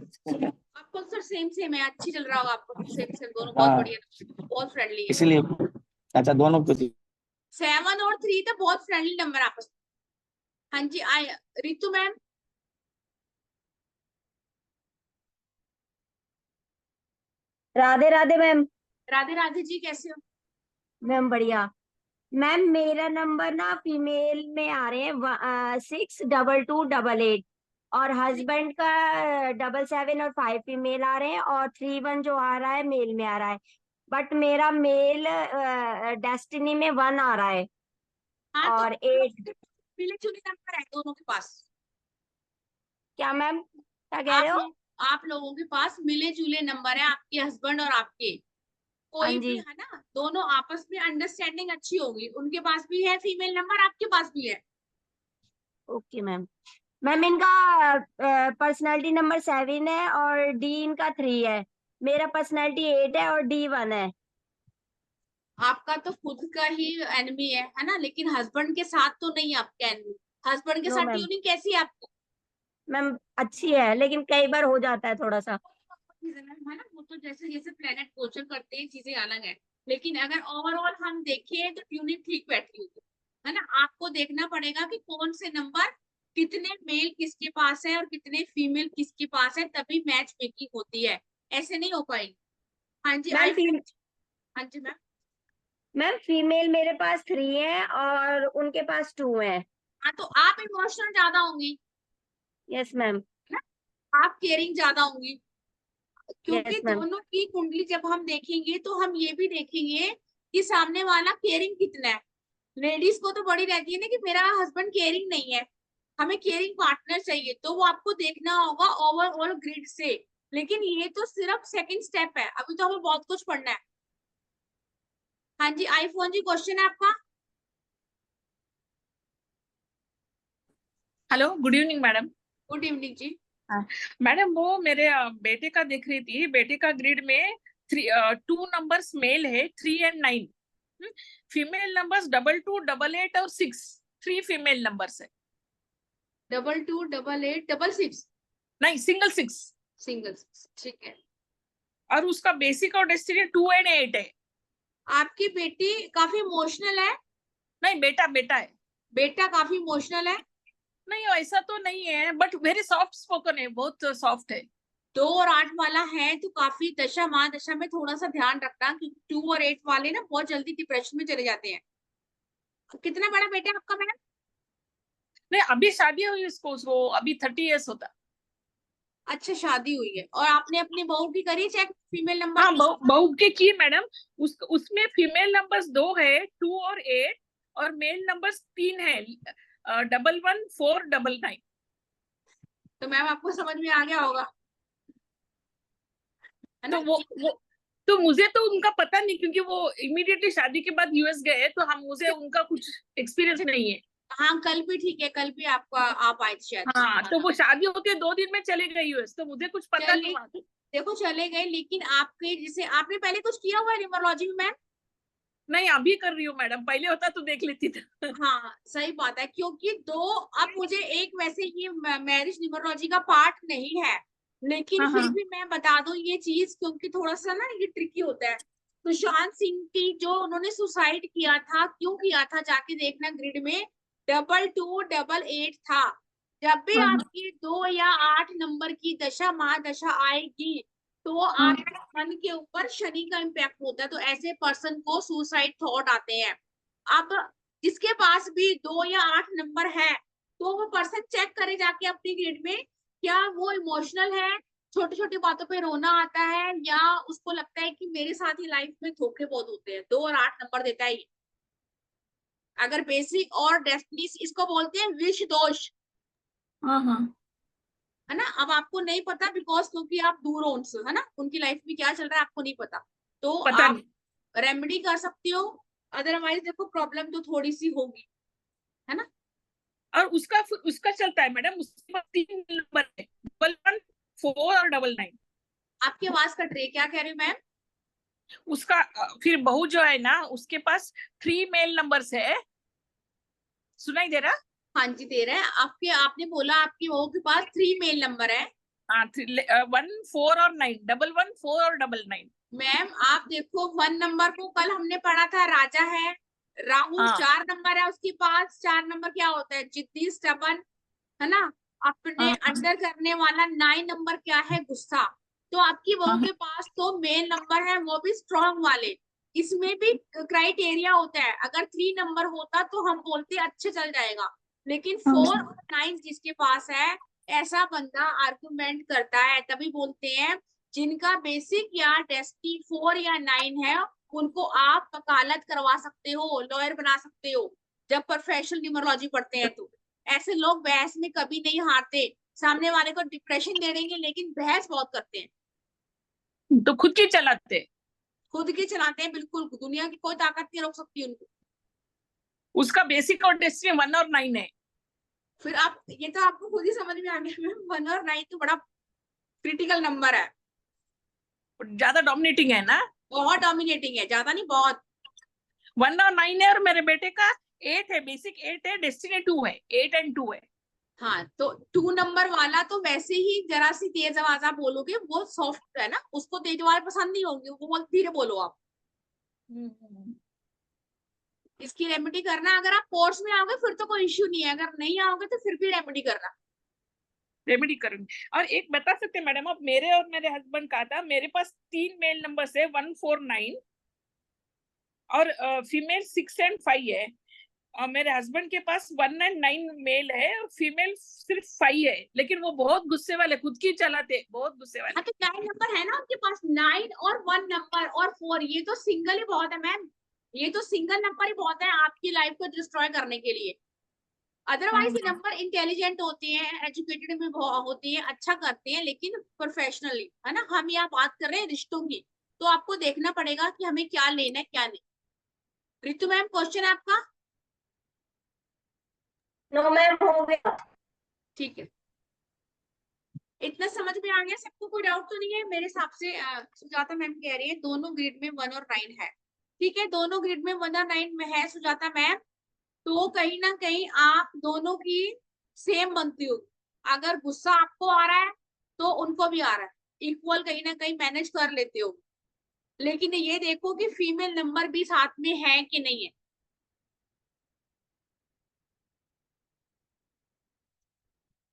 आपको सर सेम सेम है, अच्छी चल रहा होगा आपको तो, सेम सेम दोनों बहुत हाँ, बढ़िया, बहुत फ्रेंडली है। इसीलिए। अच्छा, दोनों को 7 और 3 तो बहुत फ्रेंडली नंबर आपस में। हाँ जी आई रितु मैम। राधे राधे मैम। राधे राधे जी, कैसे हो? मैम बढ़िया। मैम मेरा नंबर ना फीमेल में आ रहे हैं 62288 और हस्बैंड का 77 और 5 फीमेल आ रहे हैं और 31 जो आ रहा है मेल में आ रहा है। बट मेरा मेल डेस्टिनी में 1 आ रहा है हाँ तो और 8। मिले जुले नंबर है दोनों के पास। क्या मैम क्या कह रहे हो? आप लोगों के पास मिले जुले नंबर है, आपके हस्बैंड और आपके। हाँ कोई जी। भी है ना, दोनों आपस में अंडरस्टैंडिंग अच्छी होगी। उनके पास भी है फीमेल नंबर, आपके पास भी है। Okay ma'am. मैम इनका पर्सनालिटी नंबर 7 है और डी इनका 3 है। मेरा पर्सनालिटी 8 है और डी 1 है। आपका तो खुद का ही एनिमी है ना, लेकिन हस्बैंड के साथ तो नहीं है आपका एनिमी। हस्बैंड के नो साथ मैम। ट्यूनिंग कैसी है आपकी? मैम अच्छी है लेकिन कई बार हो जाता है थोड़ा सा। है ना, वो तो जैसे जैसे प्लेनेट गोचर करते हैं चीजें अलग है, लेकिन अगर ओवरऑल हम देखें तो ट्यूनिंग ठीक बैठी होगी, है ना। आपको देखना पड़ेगा कि कौन से नंबर, कितने मेल किसके पास है और कितने फीमेल किसके पास है, तभी मैच मेकिंग होती है, ऐसे नहीं हो पाएगी। हाँ जी मैम हाँ जी मैम। मैम फीमेल मेरे पास 3 है और उनके पास 2 है। हाँ तो आप इमोशनल ज्यादा होंगी, यस मैम। है ना, आप केयरिंग ज्यादा होंगी, क्योंकि यस मैम। दोनों की कुंडली जब हम देखेंगे तो हम ये भी देखेंगे कि सामने वाला केयरिंग कितना है। लेडीज को तो बड़ी रहती है ना कि मेरा हस्बैंड केयरिंग नहीं है, हमें केयरिंग पार्टनर चाहिए, तो वो आपको देखना होगा ओवरऑल ग्रिड से। लेकिन ये तो सिर्फ सेकंड स्टेप है, अभी तो हमें बहुत कुछ पढ़ना है। हाँ जी आईफोन जी, क्वेश्चन है आपका। Hello, good evening madam. Good evening जी। हाँ मैडम, वो मेरे बेटे का देख रही थी। बेटे का ग्रिड में 2 नंबर्स मेल है, 3 और 9। फीमेल नंबर्स 2288 और 6। 3 फीमेल नंबर्स है। 228866 नहीं, सिंगल 6। सिंगल 6, ठीक है। और उसका बेसिक और डेस्टिनी 2 और 8 है। आपकी बेटी काफी इमोशनल है? नहीं, बेटा बेटा है। बेटा काफी इमोशनल है? नहीं, ऐसा तो नहीं है, बट वेरी सॉफ्ट स्पोकन है, बहुत सॉफ्ट है। 2 और 8 वाला है तो काफी दशा महादशा में थोड़ा सा ध्यान रखना, क्योंकि 2 और 8 वाले ना बहुत जल्दी डिप्रेशन में चले जाते हैं। कितना बड़ा बेटा है आपका मैडम? नहीं, अभी शादी हुई उसको अभी 30 इयर्स होता। अच्छा, शादी हुई है। और आपने अपनी बहू की करी चेक फीमेल नंबर? हाँ, बहू की मैडम। उसमें फीमेल नंबर्स 2 है, 2 और 8, और मेल नंबर्स 3 है, 11499। तो मैम आपको समझ में आ गया होगा, है ना? तो मुझे तो उनका पता नहीं, क्योंकि वो इमीडिएटली शादी के बाद यूएस गए, तो मुझे उनका कुछ एक्सपीरियंस नहीं है। हाँ कल भी ठीक है, कल भी आप आए थे शायद। हाँ, तो वो शादी होती है 2 दिन में चले गए यूएस, तो मुझे कुछ पता नहीं। देखो चले गए, लेकिन आपके जैसे आपने पहले कुछ किया हुआ है न्यूमरोलॉजी में मैम? नहीं, अभी कर रही हूँ मैडम, पहले होता तो देख लेती थी। हाँ सही बात है, क्योंकि अब मुझे एक, वैसे ये मैरिज न्यूमरोलॉजी का पार्ट नहीं है, लेकिन फिर भी मैं बता दूं ये चीज, क्योंकि थोड़ा सा ना ये ट्रिकी होता है। सुशांत सिंह की जो उन्होंने सुसाइड किया था, क्यों किया था जाके देखना ग्रिड में, 2288 था। जब भी आपकी 2 या 8 नंबर की दशा महादशा आएगी तो आपके मन के ऊपर शनि का इम्पैक्ट होता है, तो ऐसे पर्सन को सुसाइड थॉट आते हैं। अब जिसके पास भी 2 या 8 नंबर है तो वो पर्सन चेक करे जाके अपनी ग्रिड में, क्या वो इमोशनल है, छोटी छोटी बातों पे रोना आता है, या उसको लगता है कि मेरे साथ ही लाइफ में धोखे बहुत होते हैं। 2 और 8 नंबर देता है। अगर बेसिक और डेस्टिनी, इसको बोलते हैं विष दोष, है ना। अब आपको नहीं पता बिकॉज क्योंकि आप दूर हो उनसे, है ना, उनकी लाइफ में क्या चल रहा है आपको नहीं पता, तो आप रेमेडी कर सकती हो। अदरवाइज देखो प्रॉब्लम तो थोड़ी सी होगी, है ना। और उसका चलता है मैडम, उसके पास 3 नंबर है, 114 और 99। आपकी आवाज कट रही है, क्या कह रही हूँ मैम? उसका फिर बहू जो है ना, उसके पास 3 मेल नंबर्स है। सुनाई दे रहा? हाँ जी दे रहा है। आपने बोला आपकी बहू के पास 3 मेल नंबर है। हाँ, 14 और 9, 114 और 99। मैम आप देखो 1 नंबर को कल हमने पढ़ा था, राजा है, राहु 4 नंबर है उसके पास। 4 नंबर क्या होता है? जिद्दी, स्टबन, है ना। अपने अंडर करने वाला। 9 नंबर क्या है? गुस्सा। तो आपकी बहू के पास तो मेल नंबर है, वो भी स्ट्रॉन्ग वाले। इसमें भी क्राइटेरिया होता है, अगर 3 नंबर होता तो हम बोलते अच्छा चल जाएगा, लेकिन 4 और 9 जिसके पास है ऐसा बंदा आर्गुमेंट करता है, तभी बोलते हैं जिनका बेसिक या डेस्टिनी 4 या 9 है उनको आप वकालत करवा सकते हो, लॉयर बना सकते हो जब प्रोफेशनल न्यूमरोलॉजी पढ़ते हैं। तो ऐसे लोग बहस में कभी नहीं हारते, सामने वाले को डिप्रेशन दे देंगे लेकिन बहस बहुत करते हैं। तो खुद की चलाते, खुद की चलाते हैं, बिल्कुल दुनिया की कोई ताकत नहीं रोक सकती उनको। उसका बेसिक और डेस्टिनी 1 और 9 है। फिर आप ये तो आपको खुद ही समझ में आ गया, 1 और 9 तो बड़ा क्रिटिकल नंबर है, ज्यादा डोमिनेटिंग है ना, बहुत डोमिनेटिंग है, ज्यादा नहीं बहुत। 1 और 9 है, और मेरे बेटे का 8 है, बेसिक 8 है, डेस्टिनी 2 है, 8 एंड 2 है। हाँ तो 2 नंबर वाला तो वैसे ही जरा सी तेज आवाज आप बोलोगे, वो सॉफ्ट है ना, उसको तेज आवाज पसंद नहीं होगी, वो बहुत धीरे बोलो आप। इसकी रेमेडी करना, अगर आप कोर्स में आओगे फिर तो कोई इश्यू नहीं है, अगर नहीं आओगे तो फिर भी रेमेडी करना। रेमेडी करूंगी। और एक बता सकते हैं मैडम, अब मेरे और मेरे हस्बैंड का था, मेरे पास 3 मेल नंबर है 1, 4, 9 और फीमेल 6 एंड 5 है, और मेरे हस्बैंड के पास 1 एंड 9 मेल है और फीमेल सिर्फ 5 है, लेकिन वो बहुत गुस्से वाले, खुद की चलाते, बहुत गुस्से वाले। हाँ तो 9 नंबर है ना उनके पास, 9 और 1 नंबर और 4, ये तो सिंगल ही बहुत है मैम, ये तो सिंगल नंबर ही बहुत है आपकी लाइफ को डिस्ट्रॉय करने के लिए। अदरवाइज ये नंबर इंटेलिजेंट होते हैं, एजुकेटेड में होते हैं, अच्छा करते हैं, लेकिन प्रोफेशनली, है ना। हम यहाँ बात कर रहे हैं रिश्तों की, तो आपको देखना पड़ेगा कि हमें क्या लेना है क्या नहीं। रितु मैम क्वेश्चन है आपका? नो मैम, हो गया। ठीक है, इतना समझ में आ गया सबको, कोई डाउट तो नहीं है? मेरे हिसाब से सुजाता मैम कह रही है दोनों ग्रिड में 1 और 9 है। ठीक है, दोनों ग्रिड में 1 और 9 में है सुजाता मैम, तो कहीं ना कहीं आप दोनों की सेम बनती होगी। अगर गुस्सा आपको आ रहा है तो उनको भी आ रहा है, इक्वल कहीं ना कहीं मैनेज कर लेते हो। लेकिन ये देखो कि फीमेल नंबर भी साथ में है कि नहीं है।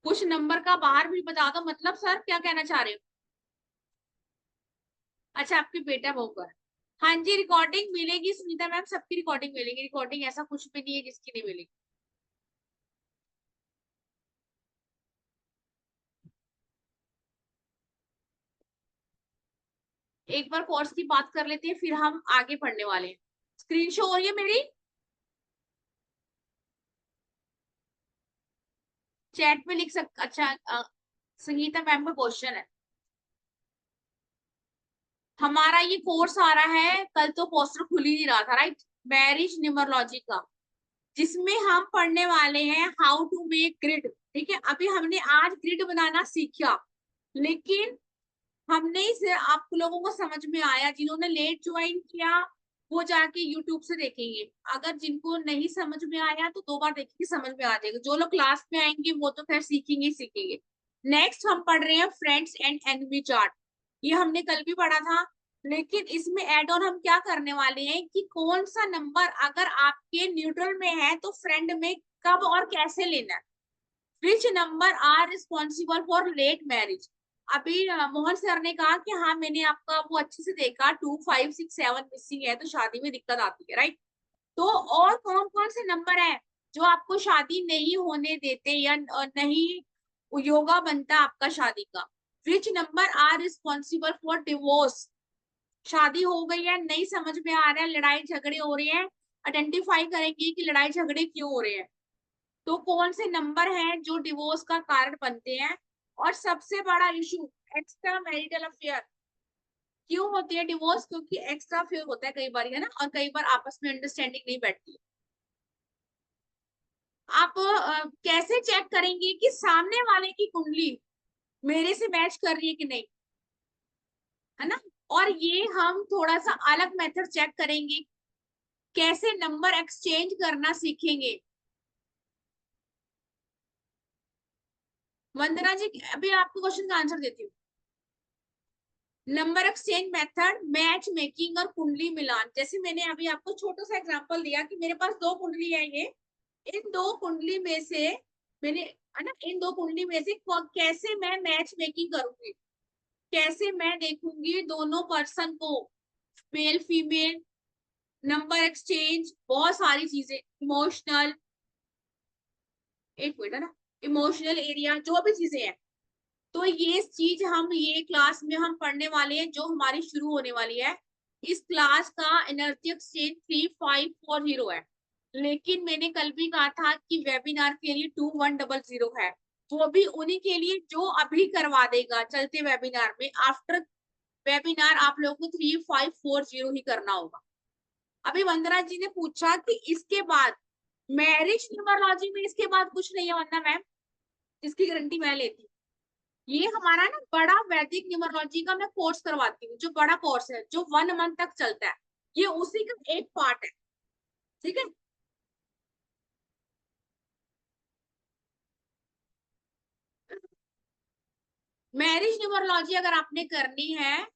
कुछ नंबर का बाहर भी बता दो, मतलब सर क्या कहना चाह रहे हो? अच्छा आपके बेटा बहू का, हाँ जी रिकॉर्डिंग मिलेगी सुनीता मैम, सबकी रिकॉर्डिंग मिलेगी, रिकॉर्डिंग ऐसा कुछ भी नहीं है जिसकी नहीं मिलेगी। एक बार कोर्स की बात कर लेते हैं फिर हम आगे पढ़ने वाले हैं। स्क्रीन शो हो रही है मेरी? चैट में लिख सकते, अच्छा संगीता मैम का क्वेश्चन है, हमारा ये कोर्स आ रहा है, कल तो पोस्टर खुल ही नहीं रहा था राइट, मैरिज न्यूमरोलॉजी का, जिसमें हम पढ़ने वाले हैं हाउ टू मेक ग्रिड। ठीक है, अभी हमने आज ग्रिड बनाना सीखा, लेकिन हमने इसे आप लोगों को समझ में आया, जिन्होंने लेट ज्वाइन किया वो जाके यूट्यूब से देखेंगे, अगर जिनको नहीं समझ में आया तो 2 बार देखेंगे समझ में आ जाएगा, जो लोग क्लास में आएंगे वो तो खैर सीखेंगे ही सीखेंगे। नेक्स्ट हम पढ़ रहे हैं फ्रेंड्स एंड एनिमी चार्ट, ये हमने कल भी पढ़ा था, लेकिन इसमें एड ऑन हम क्या करने वाले हैं कि कौन सा नंबर अगर आपके न्यूट्रल में है तो फ्रेंड में कब और कैसे लेना है, which number are responsible for late marriage. अभी मोहन सर ने कहा कि हाँ मैंने आपका वो अच्छे से देखा, 2, 5, 6, 7 मिसिंग है तो शादी में दिक्कत आती है राइट। तो और कौन कौन से नंबर है जो आपको शादी नहीं होने देते या नहीं योगा बनता आपका शादी का। Which number are responsible for divorce, शादी हो गई है नहीं समझ में आ रहा है, लड़ाई झगड़े हो रहे हैं, आइडेंटिफाई करेंगे कि लड़ाई झगड़े क्यों हो रहे हैं, तो कौन से नंबर हैं जो डिवोर्स का कारण बनते हैं। और सबसे बड़ा इशू एक्स्ट्रा मैरिटल अफेयर, क्यों होती है डिवोर्स? क्योंकि एक्स्ट्रा अफेयर होता है कई बार, है ना, और कई बार आपस में अंडरस्टैंडिंग नहीं बैठती। आप कैसे चेक करेंगे कि सामने वाले की कुंडली मेरे से मैच कर रही है कि नहीं, है ना। और ये हम थोड़ा सा अलग मेथड चेक करेंगे, कैसे नंबर एक्सचेंज करना सीखेंगे। वंदना जी अभी आपको क्वेश्चन का आंसर देती हूँ। Number exchange method, match making और कुंडली मिलान। जैसे मैंने अभी आपको छोटा सा एग्जांपल दिया कि मेरे पास 2 कुंडली है, ये इन 2 कुंडली में से मैंने, है ना, इन 2 कुंडली में से कैसे मैं मैच मेकिंग करूंगी, कैसे मैं देखूंगी दोनों पर्सन को, मेल फीमेल, नंबर एक्सचेंज, बहुत सारी चीजें, इमोशनल, एक मिनट है ना, इमोशनल एरिया, जो भी चीजें हैं। तो ये चीज हम ये क्लास में हम पढ़ने वाले हैं, जो हमारी शुरू होने वाली है। इस क्लास का एनर्जी एक्सचेंज 3540 है, लेकिन मैंने कल भी कहा था कि वेबिनार के लिए 2100 है, वो भी उन्हीं के लिए जो अभी करवा देगा चलते वेबिनार में। आफ्टर वेबिनार आप लोगों को 3540 ही करना होगा। अभी वंदना जी ने पूछा कि इसके बाद मैरिज न्यूमरोलॉजी में इसके बाद कुछ नहीं है वंदना मैम, इसकी गारंटी मैं लेती हूँ। ये हमारा ना बड़ा वैदिक न्यूमरोलॉजी का मैं कोर्स करवाती हूँ, जो बड़ा कोर्स है, जो 1 मंथ तक चलता है, ये उसी का एक पार्ट है, ठीक है। मैरिज न्यूमरोलॉजी अगर आपने करनी है,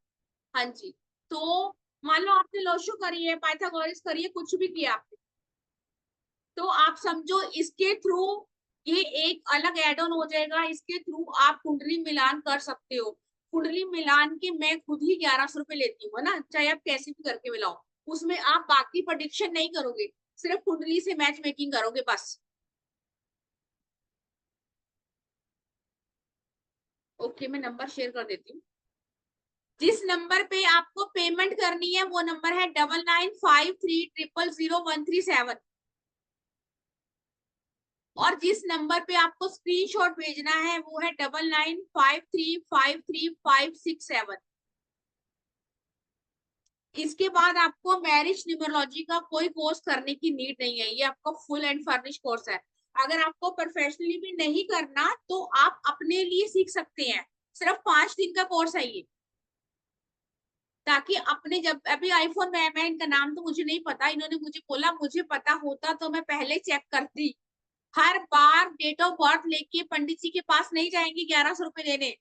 हाँ जी, तो मान लो आपने लोशो करी है, पाइथागोरस करी है, कुछ भी किया आपने, तो आप समझो इसके थ्रू ये एक अलग एड ऑन हो जाएगा। इसके थ्रू आप कुंडली मिलान कर सकते हो। कुंडली मिलान के मैं खुद ही 1100 रुपए लेती हूँ ना, चाहे आप कैसे भी करके मिलाओ। उसमें आप बाकी प्रेडिक्शन नहीं करोगे, सिर्फ कुंडली से मैच मेकिंग करोगे बस। ओके, मैं नंबर शेयर कर देती हूँ। जिस नंबर पे आपको पेमेंट करनी है वो नंबर है 9953000137, और जिस नंबर पे आपको स्क्रीनशॉट भेजना है वो है 9953535567। इसके बाद आपको मैरिज न्यूमरोलॉजी का कोई कोर्स करने की नीड नहीं है, ये आपका फुल एंड फर्निश कोर्स है। अगर आपको प्रोफेशनली भी नहीं करना तो आप अपने लिए सीख सकते हैं, सिर्फ 5 दिन का कोर्स है ये। ताकि अपने, जब अभी आईफोन में मैं इनका नाम तो मुझे नहीं पता, इन्होंने मुझे बोला मुझे पता होता तो मैं पहले चेक करती। हर बार डेट ऑफ बर्थ लेके पंडित जी के पास नहीं जाएंगे 1100 रुपए लेने,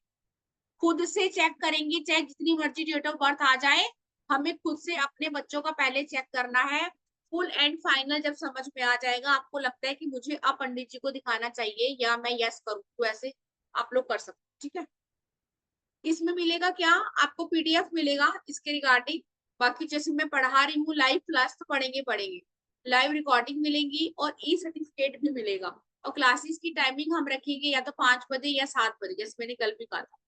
खुद से चेक करेंगे, चाहे जितनी मर्जी डेट ऑफ बर्थ आ जाए, हमें खुद से अपने बच्चों का पहले चेक करना है। फुल एंड फाइनल जब समझ में आ जाएगा, आपको लगता है कि मुझे अब पंडित जी को दिखाना चाहिए या मैं यस करूँ, तो ऐसे आप लोग कर सकते, ठीक है। इसमें मिलेगा क्या, आपको पीडीएफ मिलेगा इसके रिगार्डिंग। बाकी जैसे मैं पढ़ा रही हूँ लाइव क्लास, तो पढ़ेंगे, लाइव रिकॉर्डिंग मिलेंगी और ई सर्टिफिकेट भी मिलेगा। और क्लासेस की टाइमिंग हम रखेंगे या तो 5 बजे या 7 बजे, जैसे मैंने कल भी कहा था।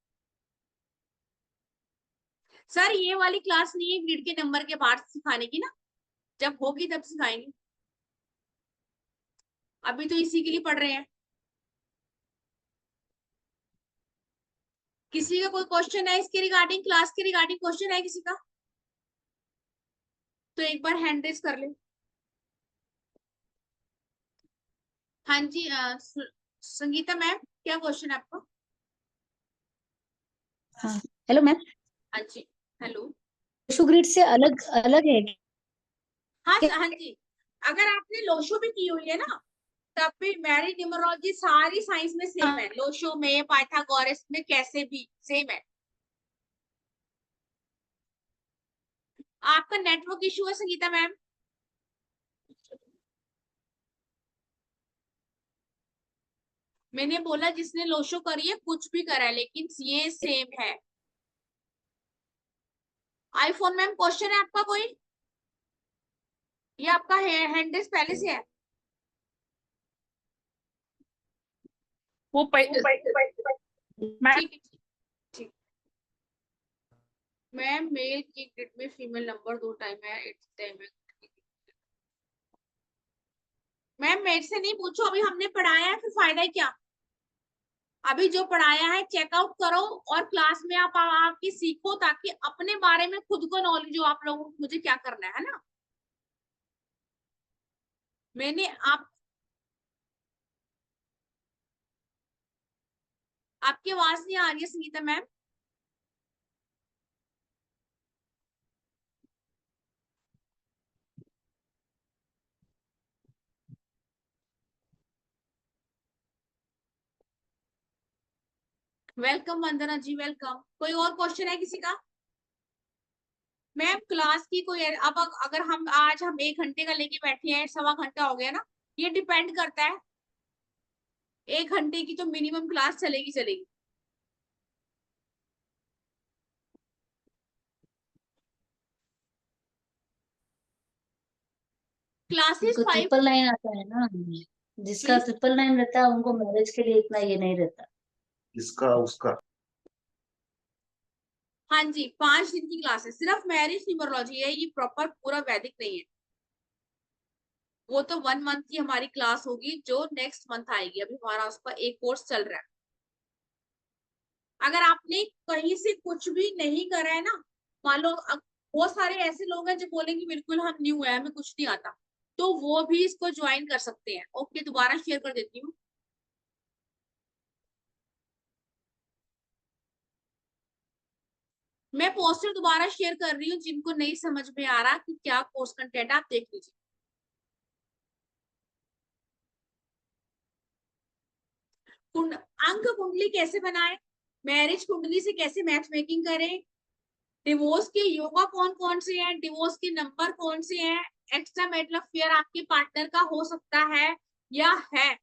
सर ये वाली क्लास नहीं है ग्रिड के नंबर के बाद सिखाने की ना, जब होगी तब सिखाएंगे, अभी तो इसी के लिए पढ़ रहे हैं। किसी का कोई क्वेश्चन है इसके रिगार्डिंग, क्लास के रिगार्डिंग क्वेश्चन है किसी का, तो एक बार हैंड रेज कर ले। हाँ जी, संगीता मैम, क्या क्वेश्चन है आपका? हाँ, हेलो मैम। हाँ जी, हेलो। लोशो ग्रिड से अलग अलग है हाँ हाँ जी, अगर आपने लोशो भी की हुई है ना, तब भी मैरिज न्यूमरोलॉजी सारी साइंस में सेम है, लोशो में, पाइथागोरस में, कैसे भी सेम है। आपका नेटवर्क इशू है संगीता मैम। मैंने बोला जिसने लोशो करी है कुछ भी करा है, लेकिन ये सेम है। आईफोन मैम, क्वेश्चन है आपका कोई, ये आपका हैंड रेज पहले से है? वो मैं ठीक है, ठीक। मैम मेल की ग्रिड में फीमेल नंबर 2 टाइम है, 8 टाइम है। मैम मेरे से नहीं पूछो, अभी हमने पढ़ाया है, फिर फायदा है क्या? अभी जो पढ़ाया है चेकआउट करो और क्लास में आप आके सीखो, ताकि अपने बारे में खुद को नॉलेज हो आप लोगों को, मुझे क्या करना है ना। मैंने आपकी आवाज नहीं आ रही है संगीता मैम। वेलकम वंदना जी, वेलकम। कोई और क्वेश्चन है किसी का? मैम क्लास की कोई, अब अगर हम 1 घंटे का लेके बैठे हैं, 1.25 घंटा हो गया ना, ये डिपेंड करता है। 1 घंटे की तो मिनिमम क्लास चलेगी। क्लासेस उनको 5 999 आता है ना, जिसका 999 रहता है उनको मैरिज के लिए इतना ये नहीं रहता। इसका उसका हाँ जी, 5 दिन की क्लास है, सिर्फ मैरिज न्यूमरोलॉजी है, ये प्रॉपर पूरा वैदिक नहीं है। वो तो 1 मंथ की हमारी क्लास होगी जो नेक्स्ट मंथ आएगी, अभी हमारा उसका एक कोर्स चल रहा है। अगर आपने कहीं से कुछ भी नहीं करा है ना, मान लो बहुत सारे ऐसे लोग हैं जो बोलेंगे बिल्कुल हम न्यू है, हमें कुछ नहीं आता, तो वो भी इसको ज्वाइन कर सकते हैं। ओके, दोबारा शेयर कर देती हूँ। मैं पोस्टर दोबारा शेयर कर रही हूँ, जिनको नहीं समझ में आ रहा कि क्या कोर्स कंटेंट, आप देख लीजिए। अंक कुंडली कैसे बनाए, मैरिज कुंडली से कैसे मैच मेकिंग करें, डिवोर्स के योगा कौन कौन से हैं, डिवोर्स के नंबर कौन से हैं, एक्स्ट्रा मैरिटल अफेयर आपके पार्टनर का हो सकता है या है,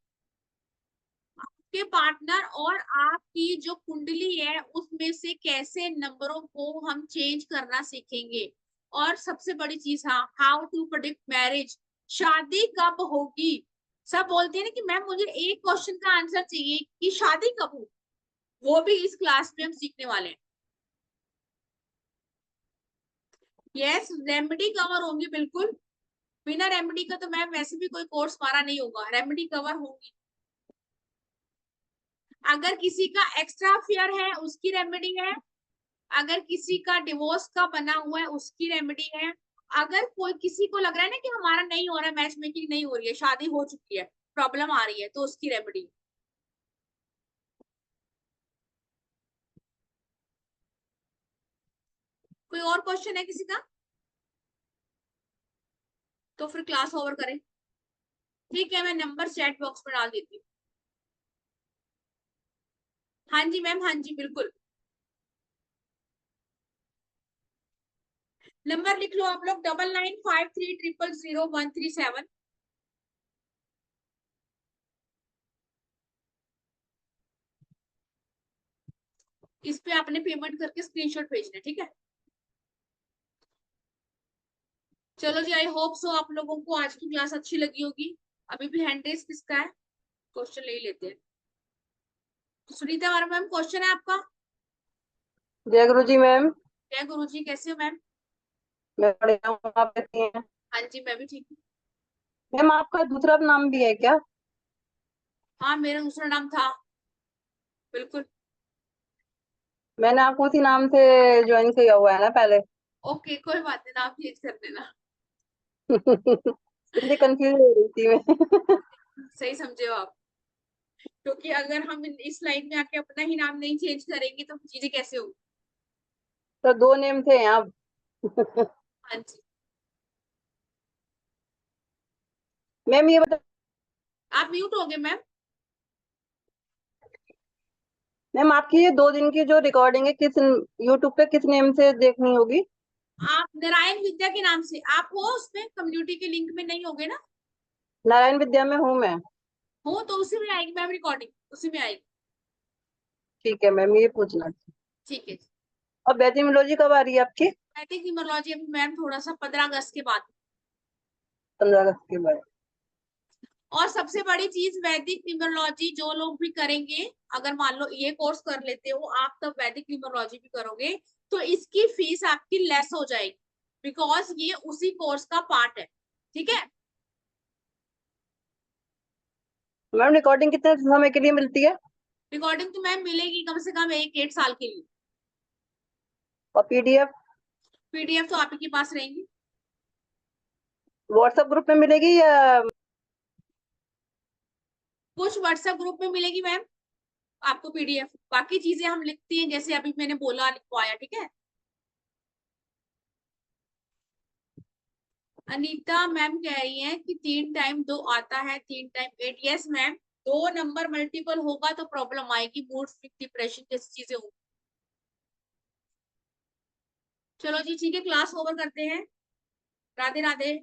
आपके पार्टनर और आपकी जो कुंडली है उसमें से कैसे नंबरों को हम चेंज करना सीखेंगे। और सबसे बड़ी चीज, हाँ, हाउ टू प्रेडिक्ट मैरिज, शादी कब होगी। सब बोलते हैं ना कि मैम मुझे एक क्वेश्चन का आंसर चाहिए कि शादी कब हो, वो भी इस क्लास में हम सीखने वाले हैं। यस, रेमेडी कवर होंगी बिल्कुल, बिना रेमेडी का तो मैम वैसे भी कोई कोर्स हमारा नहीं होगा, रेमेडी कवर होंगी। अगर किसी का एक्स्ट्रा अफेयर है उसकी रेमेडी है, अगर किसी का डिवोर्स का बना हुआ है उसकी रेमेडी है, अगर कोई किसी को लग रहा है ना कि हमारा नहीं हो रहा है, मैच मेकिंग नहीं हो रही है, शादी हो चुकी है, प्रॉब्लम आ रही है, तो उसकी रेमेडी। कोई और क्वेश्चन है किसी का, तो फिर क्लास ओवर करें। ठीक है, मैं नंबर चैट बॉक्स में डाल देती हूँ। हाँ जी मैम, हाँ जी बिल्कुल, नंबर लिख लो आप लोग, 9953000137। इस पे आपने पेमेंट करके स्क्रीनशॉट भेजना है, ठीक है। चलो जी, आई होप सो आप लोगों को आज की क्लास अच्छी लगी होगी। अभी भी हैंड रेस किसका है, क्वेश्चन ले ही लेते हैं। सुनीता वर्मा मैम, क्वेश्चन है आपका। जय गुरु जी मैम। जय गुरु जी, कैसे हो मैम। मैं बढ़िया हूँ, आप कैसी हैं। हाँ जी, मैं भी ठीक हूँ। मैम आपका दूसरा नाम भी है क्या। हाँ, मेरा दूसरा नाम था, बिल्कुल। मैंने आपको उसी नाम से ज्वाइन किया हुआ है ना पहले। ओके, कोई बात नहीं, नाम चेंज कर देना। इसलिए कंफ्यूज हो रही थी मैं। सही समझे हो आप, क्योंकि अगर हम इस लाइन में आके अपना ही नाम नहीं चेंज करेंगे तो चीजें कैसे होगी। तो 2 नेम थे यहाँ। हाँ जी मैम ये बता, आप म्यूट हो गए मैम। मैम आपकी ये 2 दिन की जो रिकॉर्डिंग है किस यूट्यूब पे किस नेम से देखनी होगी। आप नारायण विद्या के नाम से आप हो, उसमें कम्युनिटी के लिंक में नहीं होगे ना। नारायण विद्या में हूँ मैं। हो तो उसी में आएगी मैम, रिकॉर्डिंग उसी में आएगी। ठीक है मैम, ये पूछना था। ठीक है। और बैथिमोलॉजी कब आ रही है आपकी। वैदिक न्यूमरोलॉजी अभी मैम थोड़ा सा 15 अगस्त के बाद। 15 अगस्त के बाद। और सबसे बड़ी चीज, वैदिक न्यूमरोलॉजी जो लोग भी करेंगे, अगर मान लो ये कोर्स कर लेते हो आप, तब वैदिक न्यूमरोलॉजी भी करोगे तो इसकी फीस आपकी लेस हो जाएगी, बिकॉज ये उसी कोर्स का पार्ट है, ठीक है। मैम रिकॉर्डिंग कितने समय के लिए मिलती है। रिकॉर्डिंग तो मैम मिलेगी कम से कम 1-1.5 साल के लिए। और पीडीएफ। पीडीएफ तो आप ही के पास रहेंगी। व्हाट्सएप ग्रुप में मिलेगी या। कुछ व्हाट्सएप ग्रुप में मिलेगी मैम आपको पीडीएफ, बाकी चीजें हम लिखते हैं जैसे अभी मैंने बोला, लिखवाया, ठीक है। अनीता मैम कह रही हैं कि 3 टाइम 2 आता है, 3 time 8। Yes ma'am, 2 number multiple होगा तो प्रॉब्लम आएगी, मूड स्विंग, डिप्रेशन जैसी चीजें होंगी। चलो जी ठीक है, क्लास ओवर करते हैं। राधे राधे।